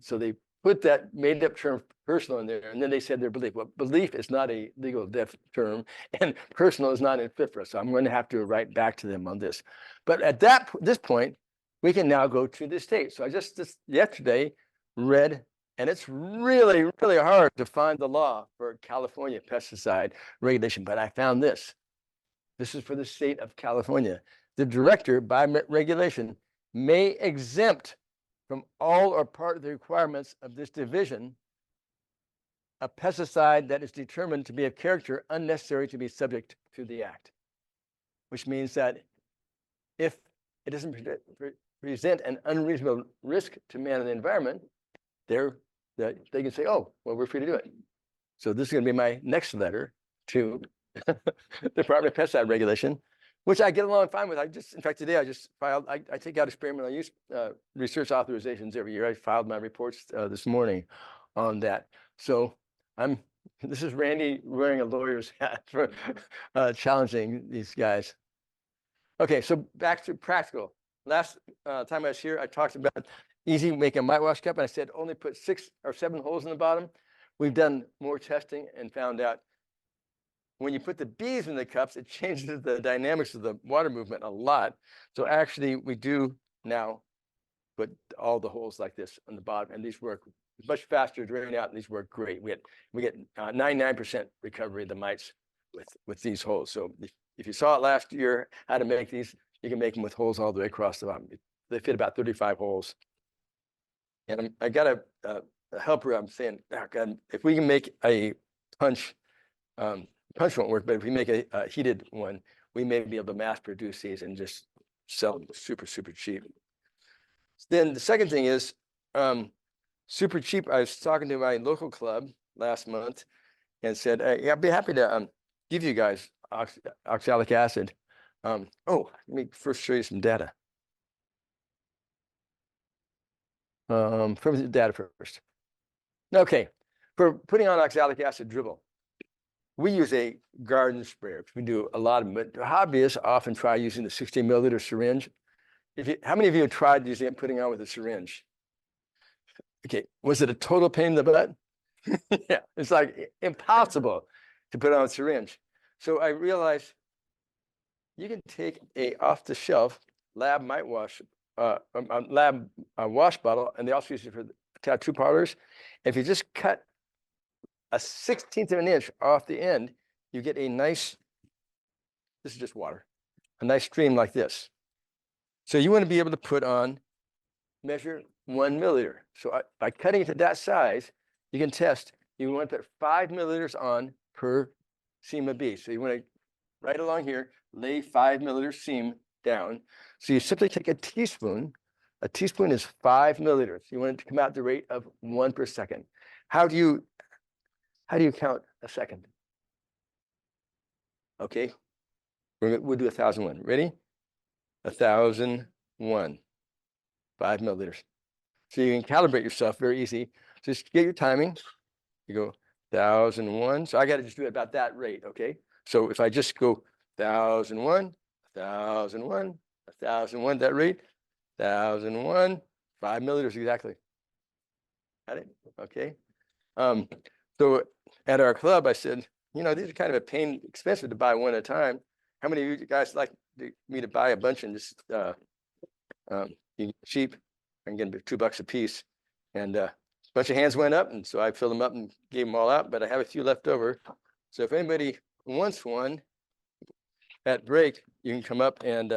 So they put that made up term personal in there, and then they said their belief. Well, belief is not a legal term, and personal is not in FIFRA. So I'm going to have to write back to them on this. But at this point, we can now go to the state. So I just yesterday read, and it's really, really hard to find the law for California pesticide regulation, but I found this. This is for the state of California. The director, by regulation, may exempt from all or part of the requirements of this division a pesticide that is determined to be of character unnecessary to be subject to the act, which means that if it doesn't present an unreasonable risk to man and the environment, they can say, oh, well, we're free to do it. So this is going to be my next letter to the Department of Pesticide Regulation, which I get along fine with. In fact, today I just filed, I take out experimental use research authorizations every year. I filed my reports this morning on that. So this is Randy wearing a lawyer's hat for challenging these guys. Okay, so back to practical. Last time I was here, I talked about easy making a mite wash cup, and I said only put 6 or 7 holes in the bottom. We've done more testing and found out when you put the bees in the cups, it changes the dynamics of the water movement a lot. So actually, we do now put all the holes like this on the bottom, and these work much faster draining out, and these work great. We get 99% recovery of the mites with these holes. So if you saw it last year, how to make these, you can make them with holes all the way across the bottom. They fit about 35 holes. And I got a helper. I'm saying, oh God, if we can make a punch won't work, but if we make a heated one, we may be able to mass produce these and just sell them super, super cheap. Then the second thing is super cheap. I was talking to my local club last month and said, hey, I'd be happy to give you guys oxalic acid. Oh, let me first show you some data. From the data first. Okay, for putting on oxalic acid dribble, we use a garden sprayer. We do a lot of them, but hobbyists often try using the 60 milliliter syringe. How many of you have tried using it, putting on with a syringe? Okay, was it a total pain in the butt? Yeah, it's like impossible to put on a syringe. So I realized you can take a off-the-shelf lab mite wash, lab wash bottle, and they also use it for tattoo parlors. If you just cut a 1/16 of an inch off the end, you get a nice, this is just water, a nice stream like this. So you want to be able to put on, measure 1 milliliter. So by cutting it to that size, you can test. You want to put 5 milliliters on per seam of bee. So you want to, right along here, lay 5 milliliter seam down. So you simply take a teaspoon. A teaspoon is 5 milliliters. You want it to come out at the rate of 1 per second. How do you count a second? Okay, we'll do 1,001. Ready? 1,001. 5 milliliters. So you can calibrate yourself very easy. Just get your timing. You go 1,001. So I got to just do it about that rate. Okay. So if I just go 1,001, 1,001, 1,001, that rate, 1,001, 5 milliliters exactly. Got it? Okay. So at our club, I said, these are kind of a pain, expensive to buy one at a time. How many of you guys like me to buy a bunch and just cheap? I can get them $2 a piece. And a bunch of hands went up, and so I filled them up and gave them all out, but I have a few left over. So if anybody wants one at break, you can come up and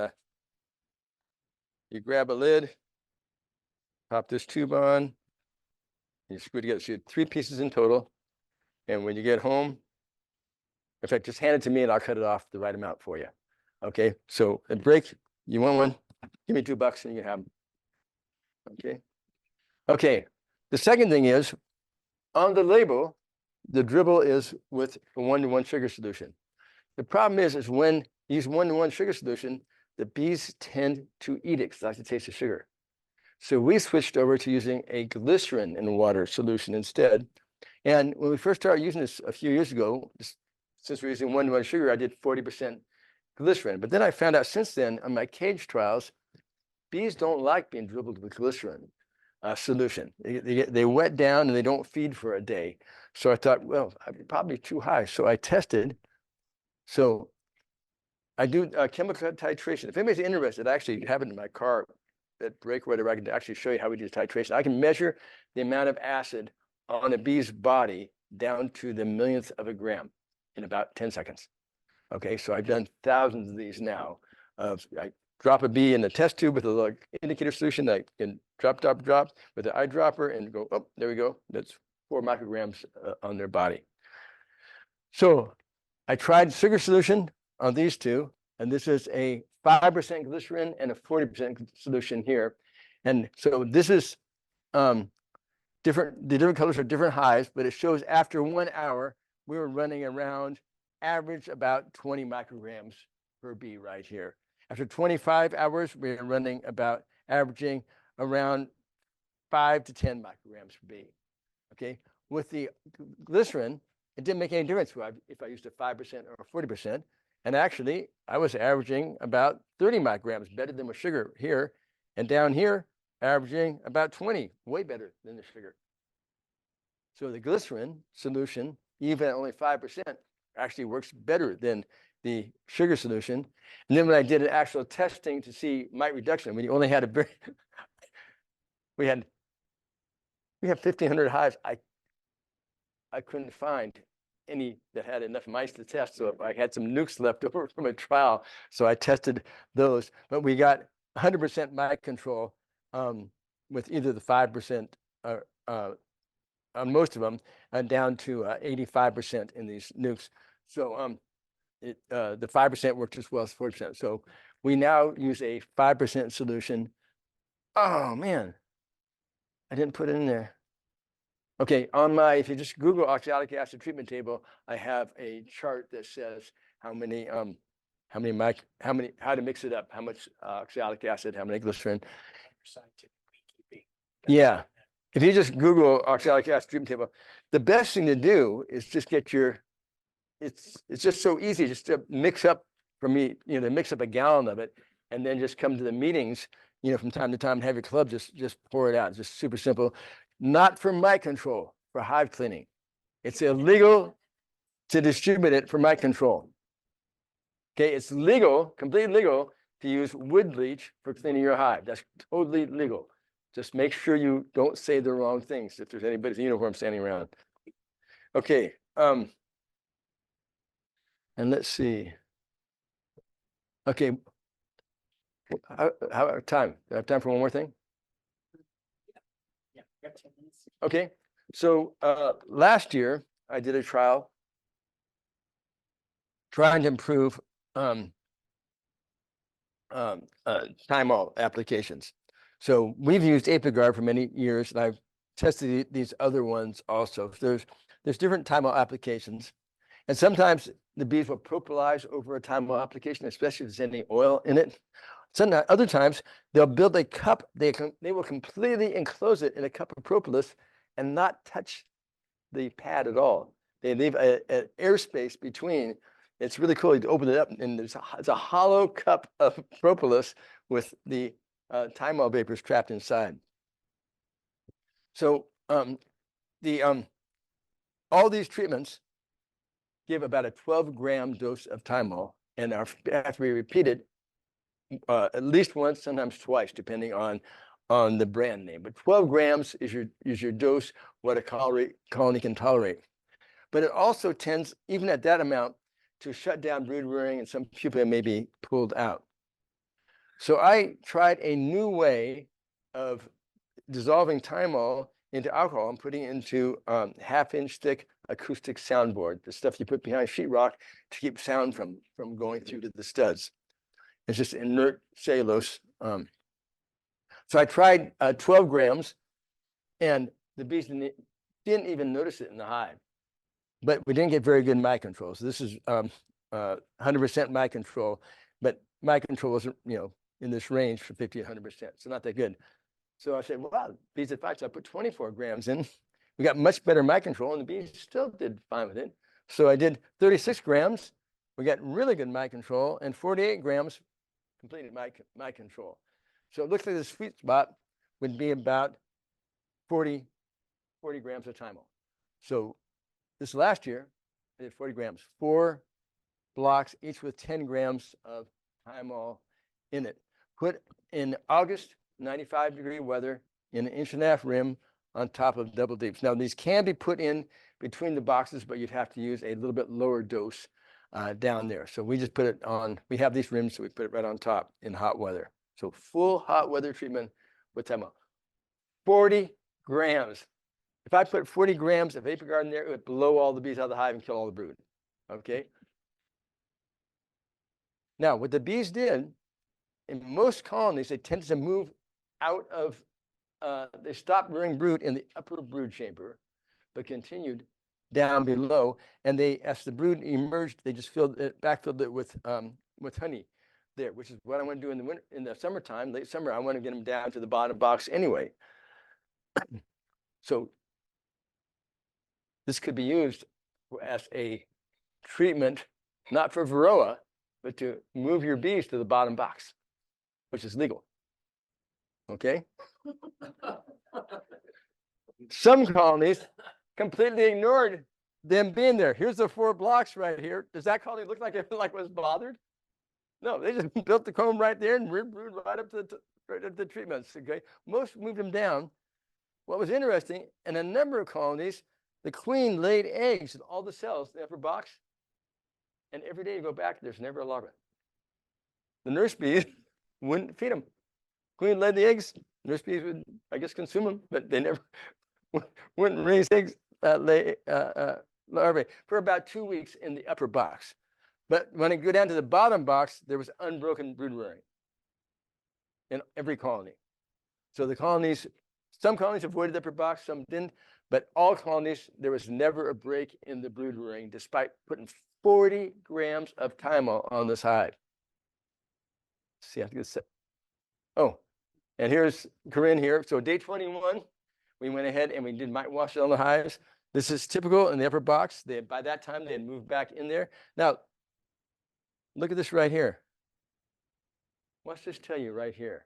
you grab a lid, pop this tube on, you screw it together. So you have 3 pieces in total. And when you get home, in fact, just hand it to me and I'll cut it off the right amount for you. Okay, so at break, you want one? Give me $2 and you have them. Okay. Okay. The second thing is on the label, the dribble is with a 1-to-1 sugar solution. The problem is when you use 1-to-1 sugar solution, the bees tend to eat it because they like to taste the sugar. So we switched over to using a glycerin in water solution instead. And when we first started using this a few years ago, since we're using 1-to-1 sugar, I did 40% glycerin. But then I found out since then on my cage trials, bees don't like being dribbled with glycerin solution. They wet down and they don't feed for a day. So I thought, well, I'm probably too high. So I tested. So I do chemical titration. If anybody's interested, I actually have it in my car at break or whatever. I can actually show you how we do titration. I can measure the amount of acid on a bee's body down to the millionth of a gram in about 10 seconds. Okay, so I've done thousands of these now. I drop a bee in a test tube with a little indicator solution. I can drop with the eyedropper and go, oh, there we go. That's 4 micrograms on their body. So I tried sugar solution on these two, and this is a 5% glycerin and a 40% solution here. And so this is different. The different colors are different hives, but it shows after 1 hour, we were running around average about 20 micrograms per bee right here. After 25 hours, we're running about averaging around 5 to 10 micrograms per bee. Okay, with the glycerin, it didn't make any difference if I used a 5% or a 40%. And actually, I was averaging about 30 micrograms, better than with sugar here. And down here, averaging about 20, way better than the sugar. So the glycerin solution, even at only 5%, actually works better than the sugar solution. And then when I did an actual testing to see mite reduction, we only had a very, we have 1,500 hives. I couldn't find any that had enough mice to test. So I had some nukes left over from a trial. So I tested those, but we got 100% mite control with either the 5% on most of them, and down to 85% in these nukes. So the 5% worked as well as 40%. So we now use a 5% solution. Oh man, I didn't put it in there. Okay, on my, if you just Google oxalic acid treatment table, I have a chart that says how to mix it up, how much oxalic acid, how many glycerin. Scientific beekeeping. Yeah. If you just Google oxalic acid treatment table, the best thing to do is just get your, it's just so easy just to mix up, for me, to mix up a gallon of it and then just come to the meetings, from time to time and have your club just pour it out. It's just super simple. Not for mite control, for hive cleaning. It's illegal to distribute it for mite control. Okay, it's legal, completely legal to use wood bleach for cleaning your hive. That's totally legal. Just make sure you don't say the wrong things if there's anybody's uniform standing around. Okay, and let's see. Okay, how about time? Do I have time for one more thing? Yeah, we got 10 minutes. Okay, so last year I did a trial trying to improve thymol applications. So we've used Apiguard for many years, and I've tested these other ones also. There's different thymol applications, and sometimes the bees will propolize over a thymol application, especially if there's any oil in it. Sometimes, other times, they'll build a cup. They will completely enclose it in a cup of propolis and not touch the pad at all. They leave an airspace between. It's really cool. You open it up, and it's a hollow cup of propolis with the thymol vapors trapped inside. So all these treatments give about a 12-gram dose of thymol, and have to be repeated at least once, sometimes twice, depending on the brand name. But 12 grams is your dose, what a colony can tolerate. But it also tends, even at that amount, to shut down brood rearing, and some pupae may be pulled out. So I tried a new way of dissolving thymol into alcohol and putting it into half-inch thick acoustic soundboard, the stuff you put behind sheetrock to keep sound from going through to the studs. It's just inert cellulose. So I tried 12 grams, and the bees didn't even notice it in the hive. But we didn't get very good mite control. So this is 100% mite control, but mite control wasn't, in this range for 50 to 100%. So not that good. So I said, well, bees at 5, so I put 24 grams in. We got much better mite control, and the bees still did fine with it. So I did 36 grams. We got really good mite control, and 48 grams completed mite control. So it looks like the sweet spot would be about 40 grams of thymol. So this last year, I did 40 grams, 4 blocks, each with 10 grams of thymol in it. Put in August, 95-degree weather, in an 1.5-inch rim on top of double deeps. Now, these can be put in between the boxes, but you'd have to use a little bit lower dose down there. So we just put it on, we have these rims, so we put it right on top in hot weather. So full hot weather treatment with thymol. 40 grams. If I put 40 grams of Apiguard in there, it would blow all the bees out of the hive and kill all the brood. Okay? Now, what the bees did, in most colonies, they tended to move out of, they stopped rearing brood in the upper brood chamber, but continued down below. And they, as the brood emerged, they just backfilled it with honey there, which is what I want to do in the winter, in the summertime, late summer. I want to get them down to the bottom box anyway. So this could be used as a treatment, not for varroa, but to move your bees to the bottom box, which is legal. Okay? Some colonies completely ignored them being there. Here's the 4 blocks right here. Does that colony look like it was bothered? No, they just built the comb right there and brood right up to the treatments. Okay, most moved them down. What was interesting, in a number of colonies, the queen laid eggs in all the cells in the upper box, and every day you go back, there's never a larva. The nurse bees wouldn't feed them. Queen laid the eggs. Nurse bees would, I guess, consume them, but they never wouldn't raise eggs, larvae for about 2 weeks in the upper box. But when it go down to the bottom box, there was unbroken brood rearing in every colony. So the colonies, some colonies avoided the upper box, some didn't, but all colonies, there was never a break in the brood rearing, despite putting 40 grams of thymol on this hive. Let's see, I have to get set. Oh, and here's Corinne here. So day 21, we went ahead and we did mite wash on the hives. This is typical in the upper box. By that time, they had moved back in there. Now, look at this right here. What's this tell you right here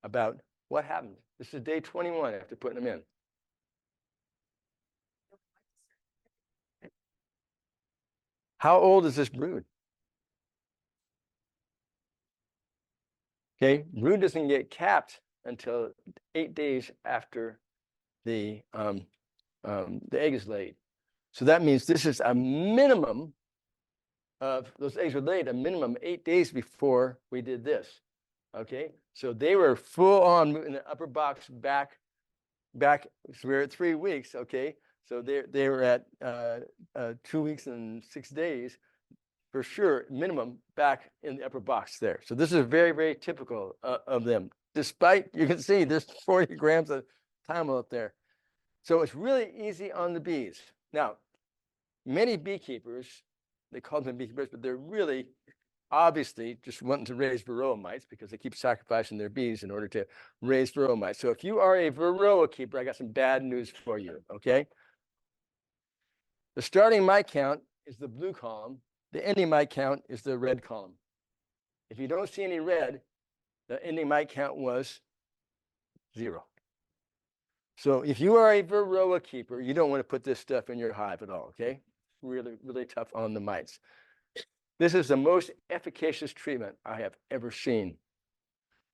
about what happened? This is day 21 after putting them in. How old is this brood? Okay, brood doesn't get capped until 8 days after the egg is laid. So that means this is a minimum of, those eggs were laid a minimum 8 days before we did this. Okay, so they were full on in the upper box back, so we're at 3 weeks. Okay, so they were at 2 weeks and 6 days for sure, minimum back in the upper box there. So this is very, very typical of them. Despite, you can see there's 40 grams of thymol up there. So it's really easy on the bees. Now, many beekeepers, they call them beekeepers, but they're really obviously just wanting to raise varroa mites because they keep sacrificing their bees in order to raise varroa mites. So if you are a varroa keeper, I got some bad news for you, okay? The starting mite count is the blue column. The ending mite count is the red column. If you don't see any red, the ending mite count was 0. So if you are a varroa keeper, you don't want to put this stuff in your hive at all, okay? Really, really tough on the mites. This is the most efficacious treatment I have ever seen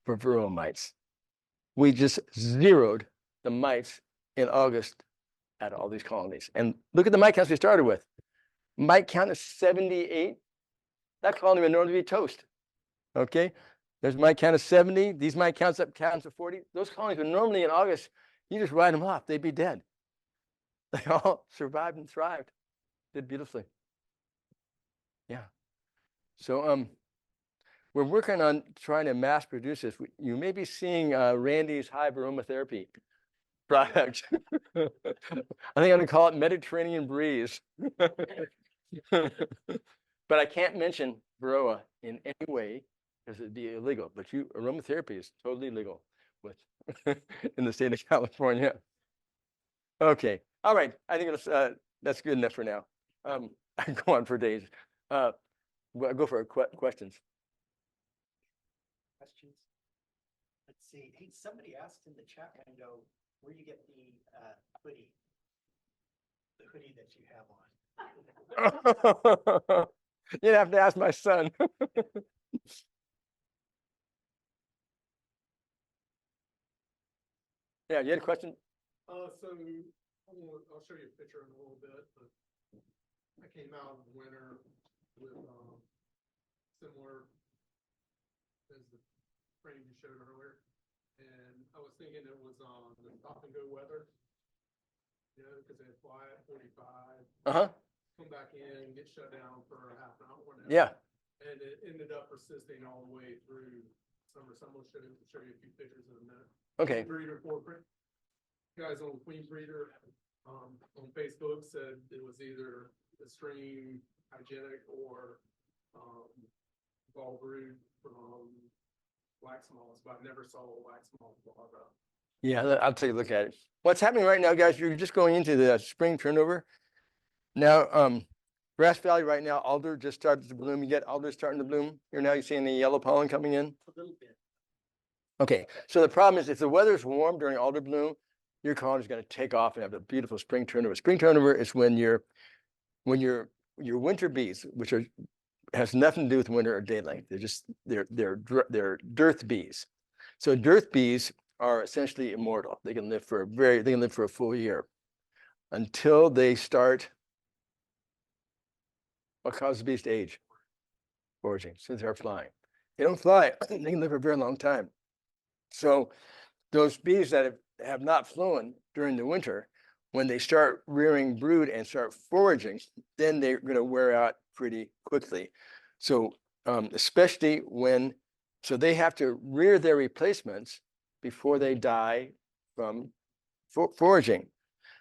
for varroa mites. We just zeroed the mites in August at all these colonies. And look at the mite counts we started with. Mite count is 78. That colony would normally be toast. Okay, there's mite count of 70. These mite counts up counts of 40. Those colonies would normally in August, you just write them off. They'd be dead. They all survived and thrived. Did beautifully. Yeah. So we're working on trying to mass produce this. You may be seeing Randy's hive aromatherapy product. I think I'm going to call it Mediterranean Breeze. But I can't mention varroa in any way because it'd be illegal. But aromatherapy is totally legal with in the state of California. Okay. All right. I think that's good enough for now. I can go on for days. We'll go for questions. Questions? Let's see. Hey, somebody asked in the chat window where you get the hoodie that you have on. You'd have to ask my son. Yeah, you had a question? So I'll show you a picture in a little bit, but I came out in the winter with similar as the frame you showed earlier. And I was thinking it was the stop and go weather, you know, because they fly at 45. Uh-huh. Come back in, get shut down for a half an hour. Now. Yeah. And it ended up persisting all the way through summer. So I'm going to show you a few pictures in a minute. Okay. Breeder corporate. Guys on Queen Breeder on Facebook said it was either extreme hygienic or ball brood from wax moths, but I never saw a wax moth larva. Yeah, I'll take a look at it. What's happening right now, guys, you're just going into the spring turnover. Now, Grass Valley right now, alder just started to bloom. You get alder starting to bloom. Here now, you seeing the yellow pollen coming in. A little bit. Okay, so the problem is if the weather's warm during alder bloom, your colony is going to take off and have a beautiful spring turnover. Spring turnover is when your winter bees, which are has nothing to do with winter or day length. They're dearth bees. So dearth bees are essentially immortal. They can live for a full year until they start. What causes bees to age? Foraging, since they're flying. They don't fly, they can live for a very long time. So those bees that have not flown during the winter, when they start rearing brood and start foraging, then they're going to wear out pretty quickly. So especially so they have to rear their replacements before they die from foraging.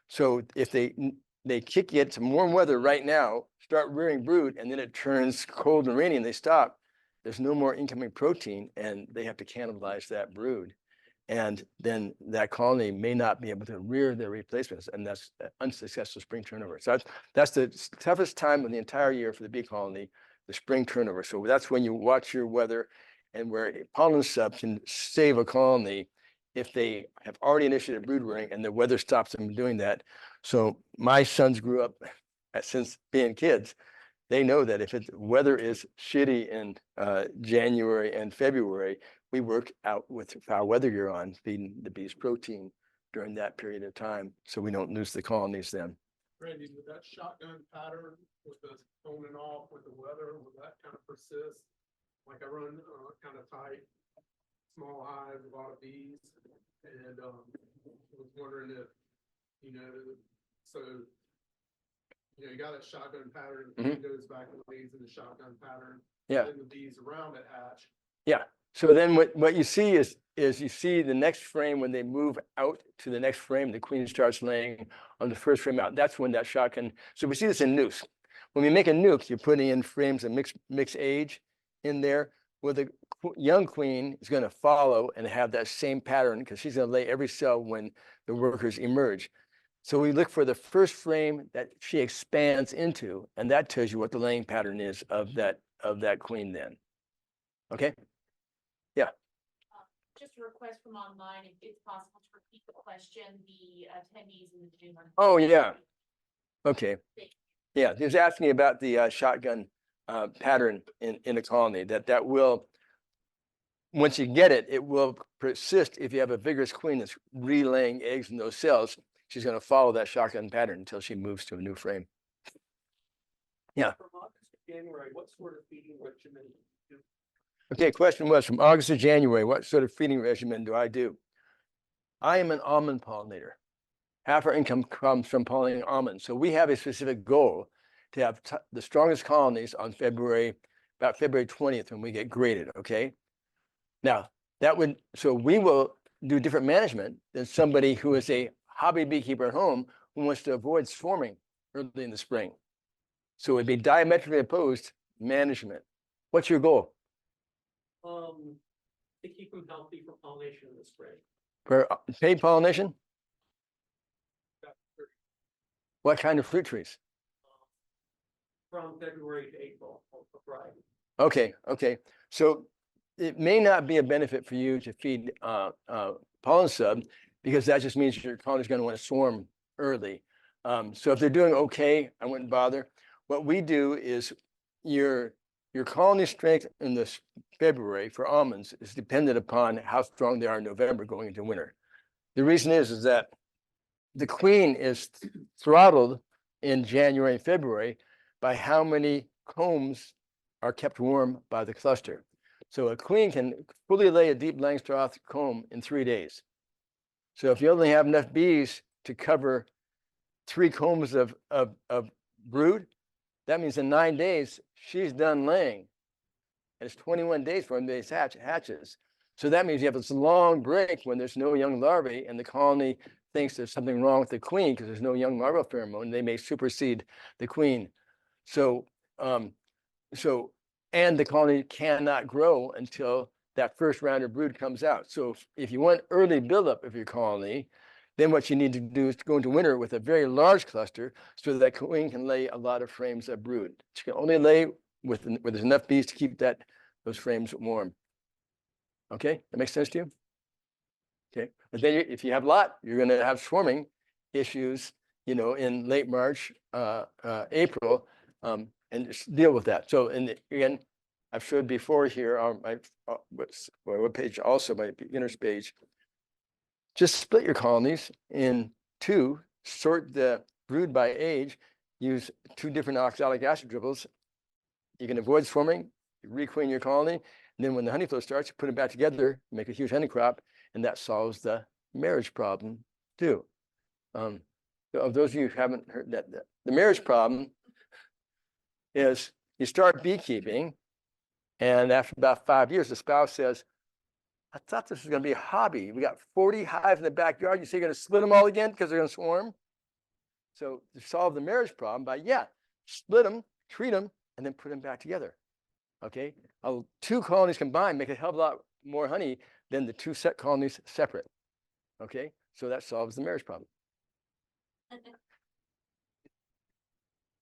So if they get some warm weather right now, start rearing brood, and then it turns cold and rainy and they stop, there's no more incoming protein and they have to cannibalize that brood. And then that colony may not be able to rear their replacements, and that's unsuccessful spring turnover. So that's the toughest time of the entire year for the bee colony, the spring turnover. So that's when you watch your weather, and where a pollen sub can save a colony if they have already initiated brood rearing and the weather stops them from doing that. So my sons grew up since being kids. They know that if the weather is shitty in January and February, we work out with foul weather gear on, feeding the bees protein during that period of time, so we don't lose the colonies then. Randy, with that shotgun pattern, with the on and off with the weather, will that kind of persist? Like I run kind of tight, small hives, a lot of bees, and was wondering if, so, you got that shotgun pattern, it goes back and lays in the shotgun pattern. Yeah. Then the bees around it hatch. Yeah. So then what you see is you see the next frame when they move out to the next frame, the queen starts laying on the first frame out. That's when that shotgun. So we see this in nukes. When we make a nuke, you're putting in frames of mixed age in there. Well, the young queen is going to follow and have that same pattern because she's going to lay every cell when the workers emerge. So we look for the first frame that she expands into, and that tells you what the laying pattern is of that queen then. Okay? Yeah. Just a request from online, if it's possible to repeat the question, the attendees in the Zoom. Oh, yeah. Okay. Yeah, he was asking about the shotgun pattern in a colony that will, once you get it, it will persist if you have a vigorous queen that's relaying eggs in those cells. She's going to follow that shotgun pattern until she moves to a new frame. Yeah. From August to January, what sort of feeding regimen do? Okay, question was from August to January, what sort of feeding regimen do I do? I am an almond pollinator. Half our income comes from pollinating almonds. So we have a specific goal to have the strongest colonies on about February 20th when we get graded, okay? Now, so we will do different management than somebody who is a hobby beekeeper at home who wants to avoid swarming early in the spring. So it'd be diametrically opposed management. What's your goal? To keep them healthy for pollination in the spring. For paid pollination? What kind of fruit trees? From February to April, for variety. Okay. So it may not be a benefit for you to feed pollen sub because that just means your colony is going to want to swarm early. So if they're doing okay, I wouldn't bother. What we do is your colony strength in this February for almonds is dependent upon how strong they are in November going into winter. The reason is that the queen is throttled in January and February by how many combs are kept warm by the cluster. So a queen can fully lay a deep Langstroth comb in 3 days. So if you only have enough bees to cover 3 combs of brood, that means in 9 days, she's done laying. And it's 21 days for when they hatches. So that means you have this long break when there's no young larvae and the colony thinks there's something wrong with the queen because there's no young larval pheromone. They may supersede the queen. So, and the colony cannot grow until that first round of brood comes out. So if you want early buildup of your colony, Then what you need to do is to go into winter with a very large cluster so that queen can lay a lot of frames of brood. She can only lay with where there's enough bees to keep those frames warm. Okay, that makes sense to you? Okay, but then if you have a lot, you're going to have swarming issues, you know, in late March, April, and just deal with that. So, again, I've showed before here on my webpage, also my beginners page. Just split your colonies in two, sort the brood by age, use 2 different oxalic acid dribbles. You can avoid swarming, you requeen your colony, and then when the honey flow starts, you put them back together, make a huge honey crop, and that solves the marriage problem too. So of those of you who haven't heard that, the marriage problem is you start beekeeping, and after about 5 years, the spouse says, I thought this was going to be a hobby. We got 40 hives in the backyard. You say you're going to split them all again because they're going to swarm? So to solve the marriage problem split them, treat them, and then put them back together. Okay, 2 colonies combined make a hell of a lot more honey than the 2 set colonies separate. Okay, so that solves the marriage problem.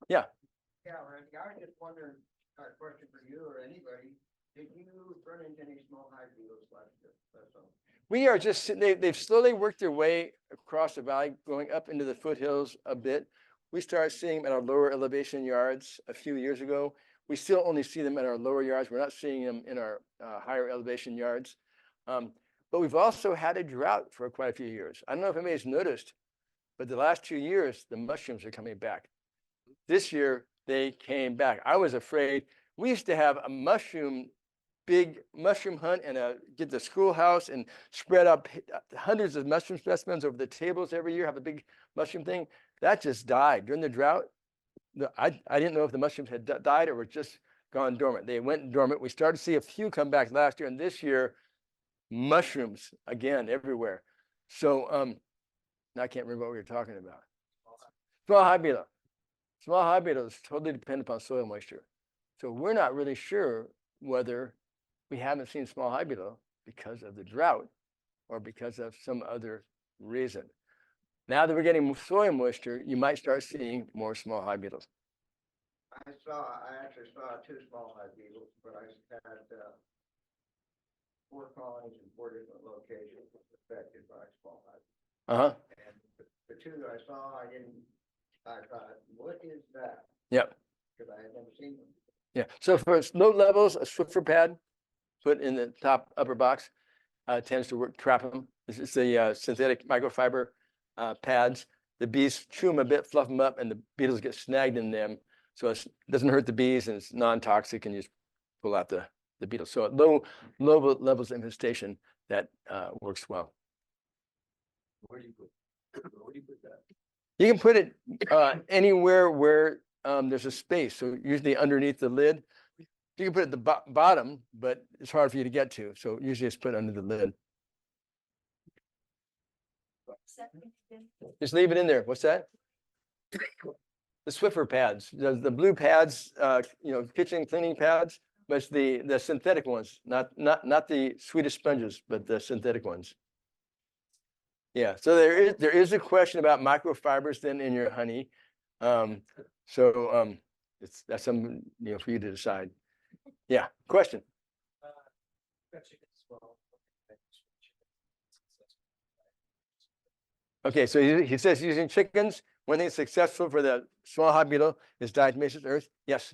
Yeah. Yeah, Randy, I was just wondering, a question for you or anybody, did you run into any small hive beetles last year? That's all. We are just, they've slowly worked their way across the valley, going up into the foothills a bit. We started seeing them at our lower elevation yards a few years ago. We still only see them at our lower yards. We're not seeing them in our higher elevation yards. But we've also had a drought for quite a few years. I don't know if anybody's noticed, but the last 2 years, the mushrooms are coming back. This year, they came back. I was afraid. We used to have a big mushroom hunt and get the schoolhouse and spread up hundreds of mushroom specimens over the tables every year, have a big mushroom thing. That just died during the drought. I didn't know if the mushrooms had died or were just gone dormant. They went dormant. We started to see a few come back last year, and this year, mushrooms again everywhere. So I can't remember what we were talking about. Small hive beetle. Small hive beetles totally depend upon soil moisture. So we're not really sure whether we haven't seen small hive beetle because of the drought or because of some other reason. Now that we're getting soil moisture, you might start seeing more small hive beetles. I actually saw 2 small hive beetles, but I had 4 colonies in 4 different locations affected by small hive. And the 2 that I saw, I thought, what is that? Yep. Because I had never seen them. Yeah. So for low levels, a Swiffer pad put in the top upper box tends to trap them. This is the synthetic microfiber pads. The bees chew them a bit, fluff them up, and the beetles get snagged in them. So it doesn't hurt the bees, and it's non-toxic, and you just pull out the beetles. So at low levels of infestation, that works well. Where do you put that? You can put it anywhere where there's a space. So usually underneath the lid. You can put it at the bottom, but it's hard for you to get to. So usually it's put under the lid. Just leave it in there. What's that? The Swiffer pads, the blue pads, kitchen cleaning pads, but it's the synthetic ones, not the Swedish sponges, but the synthetic ones. Yeah, so there is a question about microfibers then in your honey. That's something for you to decide. Yeah, question. Okay, so he says using chickens, one thing successful for the small hive beetle is diatomaceous earth. Yes.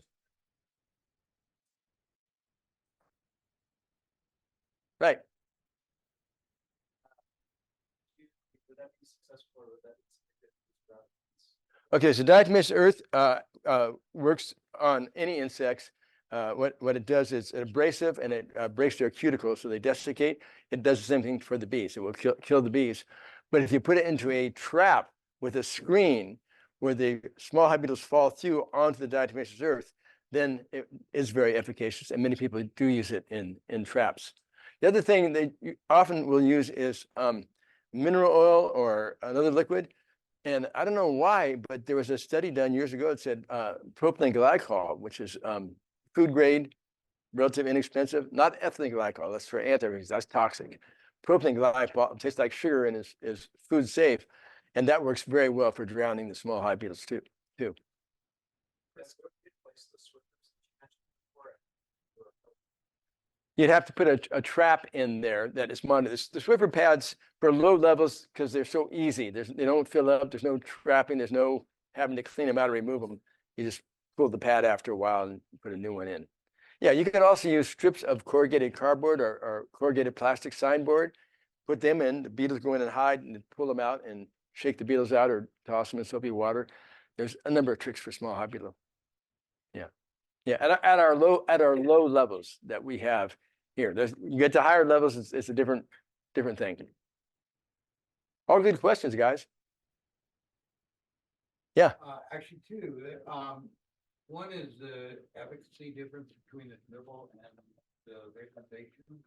Right. Okay, so diatomaceous earth works on any insects. What it does is abrasive, and it breaks their cuticles, so they desiccate. It does the same thing for the bees. It will kill the bees. But if you put it into a trap with a screen where the small hive beetles fall through onto the diatomaceous earth, then it is very efficacious, and many people do use it in traps. The other thing they often will use is mineral oil or another liquid. And I don't know why, but there was a study done years ago that said propylene glycol, which is food grade, relatively inexpensive, not ethylene glycol, that's for antifreeze, that's toxic. propylene glycol tastes like sugar and is food safe. And that works very well for drowning the small hive beetles too. That's what replace the swifters that you mentioned before. You'd have to put a trap in there that is monitored. The Swiffer pads for low levels, because they're so easy, they don't fill up, there's no trapping, there's no having to clean them out or remove them. You just pull the pad after a while and put a new one in. Yeah, you can also use strips of corrugated cardboard or corrugated plastic signboard, put them in, the beetles go in and hide and pull them out and shake the beetles out or toss them in soapy water. There's a number of tricks for small hive beetle. Yeah, at our low levels that we have here. You get to higher levels, it's a different thing. All good questions, guys. Actually two, one is the efficacy difference between the dribble and the vaporization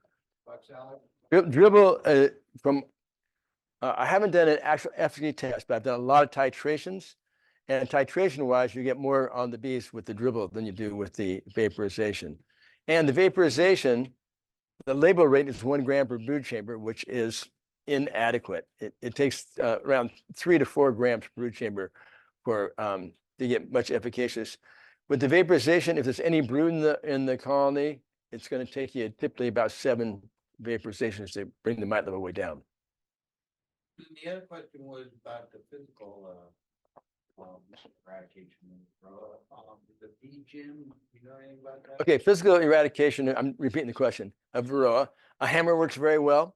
oxalic. Dribble I haven't done an actual efficacy test, but I've done a lot of titrations. And titration wise, you get more on the bees with the dribble than you do with the vaporization. And the vaporization, the label rate is 1 gram per brood chamber, which is inadequate. It takes around 3 to 4 grams per brood chamber for to get much efficacious. With the vaporization, if there's any brood in the colony, it's going to take you typically about 7 vaporizations to bring the mite level way down. The other question was about the physical eradication. The bee gym, you know anything about that? Okay, physical eradication, I'm repeating the question, of varroa. A hammer works very well.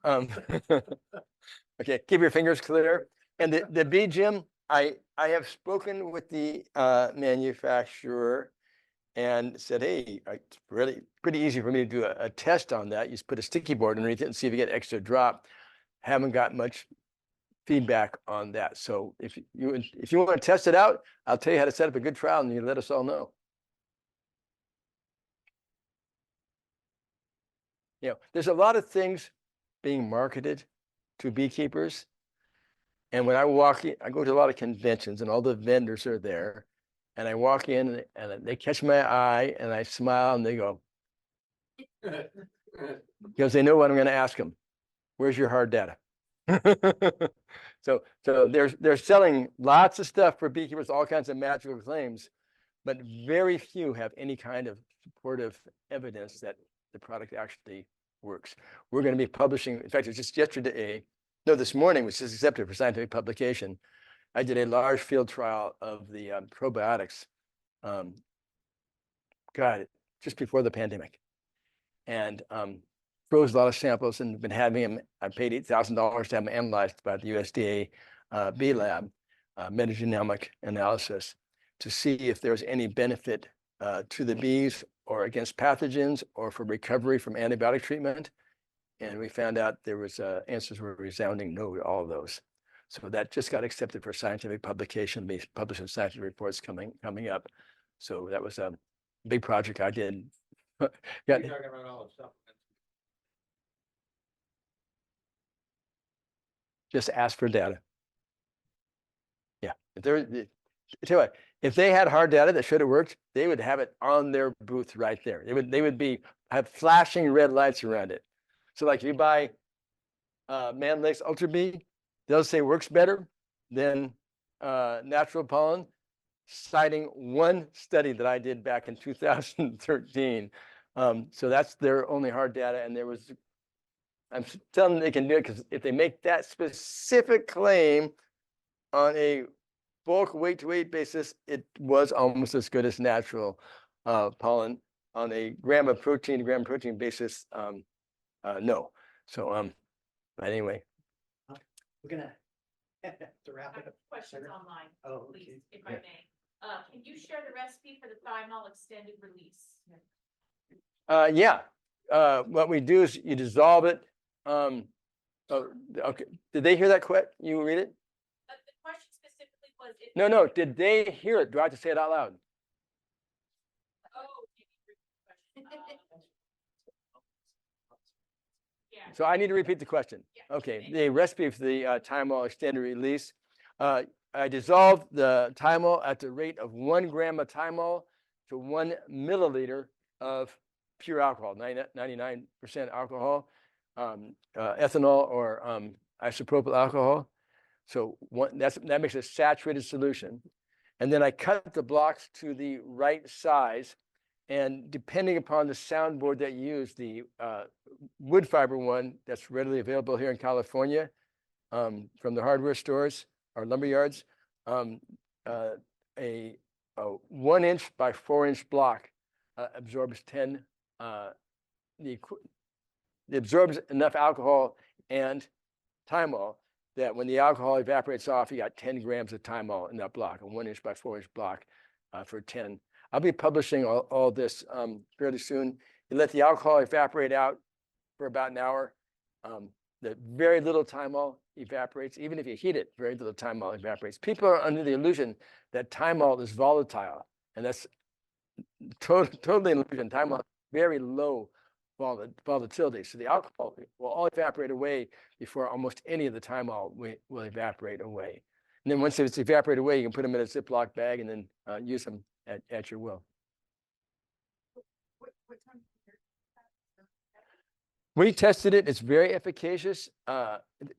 Okay, keep your fingers clear. And the bee gym, I have spoken with the manufacturer and said, hey, it's really pretty easy for me to do a test on that. You just put a sticky board underneath it and see if you get extra drop. Haven't got much feedback on that. So if you want to test it out, I'll tell you how to set up a good trial and you let us all know. You know, there's a lot of things being marketed to beekeepers. And when I walk in, I go to a lot of conventions and all the vendors are there. And I walk in and they catch my eye and I smile and they go, because they know what I'm going to ask them. Where's your hard data? So they're selling lots of stuff for beekeepers, all kinds of magical claims, but very few have any kind of supportive evidence that the product actually works. We're going to be publishing, in fact, it was just this morning, which is accepted for scientific publication. I did a large field trial of the probiotics, just before the pandemic. And froze a lot of samples and been having them. I paid $8,000 to have them analyzed by the USDA bee lab, metagenomic analysis, to see if there's any benefit to the bees or against pathogens or for recovery from antibiotic treatment. And we found out there was answers were resounding no to all of those. So that just got accepted for scientific publication, be published in scientific reports coming up. So that was a big project I did. You're talking about all the supplements. Just ask for data. Yeah, tell you what, if they had hard data that showed it worked, they would have it on their booth right there. They would have flashing red lights around it. So like if you buy Man Lakes Ultra Bee, they'll say works better than natural pollen, citing one study that I did back in 2013. So that's their only hard data, and I'm telling them they can do it because if they make that specific claim on a bulk weight to weight basis, it was almost as good as natural pollen. On a gram protein basis, no. So, but anyway. We're gonna to wrap it up. Questions online, Oh, please, okay. if I may. Can you share the recipe for the thymol extended release? Yeah. What we do is you dissolve it. Okay. Did they hear that question? You read it? The question specifically was. No. Did they hear it? Do I have to say it out loud? Oh. Yeah. So I need to repeat the question. Yeah. Okay. The recipe for the thymol extended release. I dissolved the thymol at the rate of 1 gram of thymol to 1 milliliter of pure alcohol, 99% alcohol. ethanol or isopropyl alcohol. So that makes a saturated solution. And then I cut the blocks to the right size. And depending upon the soundboard that you use, the wood fiber one that's readily available here in California from the hardware stores or lumber yards, a 1 inch by 4 inch block absorbs 10. It absorbs enough alcohol and thymol that when the alcohol evaporates off, you got 10 grams of thymol in that block, a 1 inch by 4 inch block for 10. I'll be publishing all this fairly soon. You let the alcohol evaporate out for about an hour. The very little thymol evaporates. Even if you heat it, very little thymol evaporates. People are under the illusion that thymol is volatile, and that's totally an illusion. Thymol very low volatility. So the alcohol will all evaporate away before almost any of the thymol will evaporate away. And then once it's evaporated away, you can put them in a Ziploc bag and then use them at your will. What time? We tested it. It's very efficacious.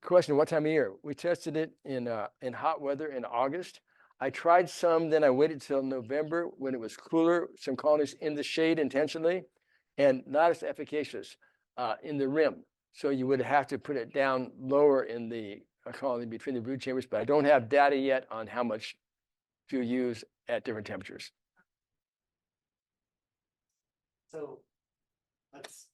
Question, what time of year? We tested it in hot weather in August. I tried some, then I waited till November when it was cooler, some colonies in the shade intentionally, and not as efficacious in the rim. So you would have to put it down lower in the colony between the brood chambers, but I don't have data yet on how much to use at different temperatures. So let's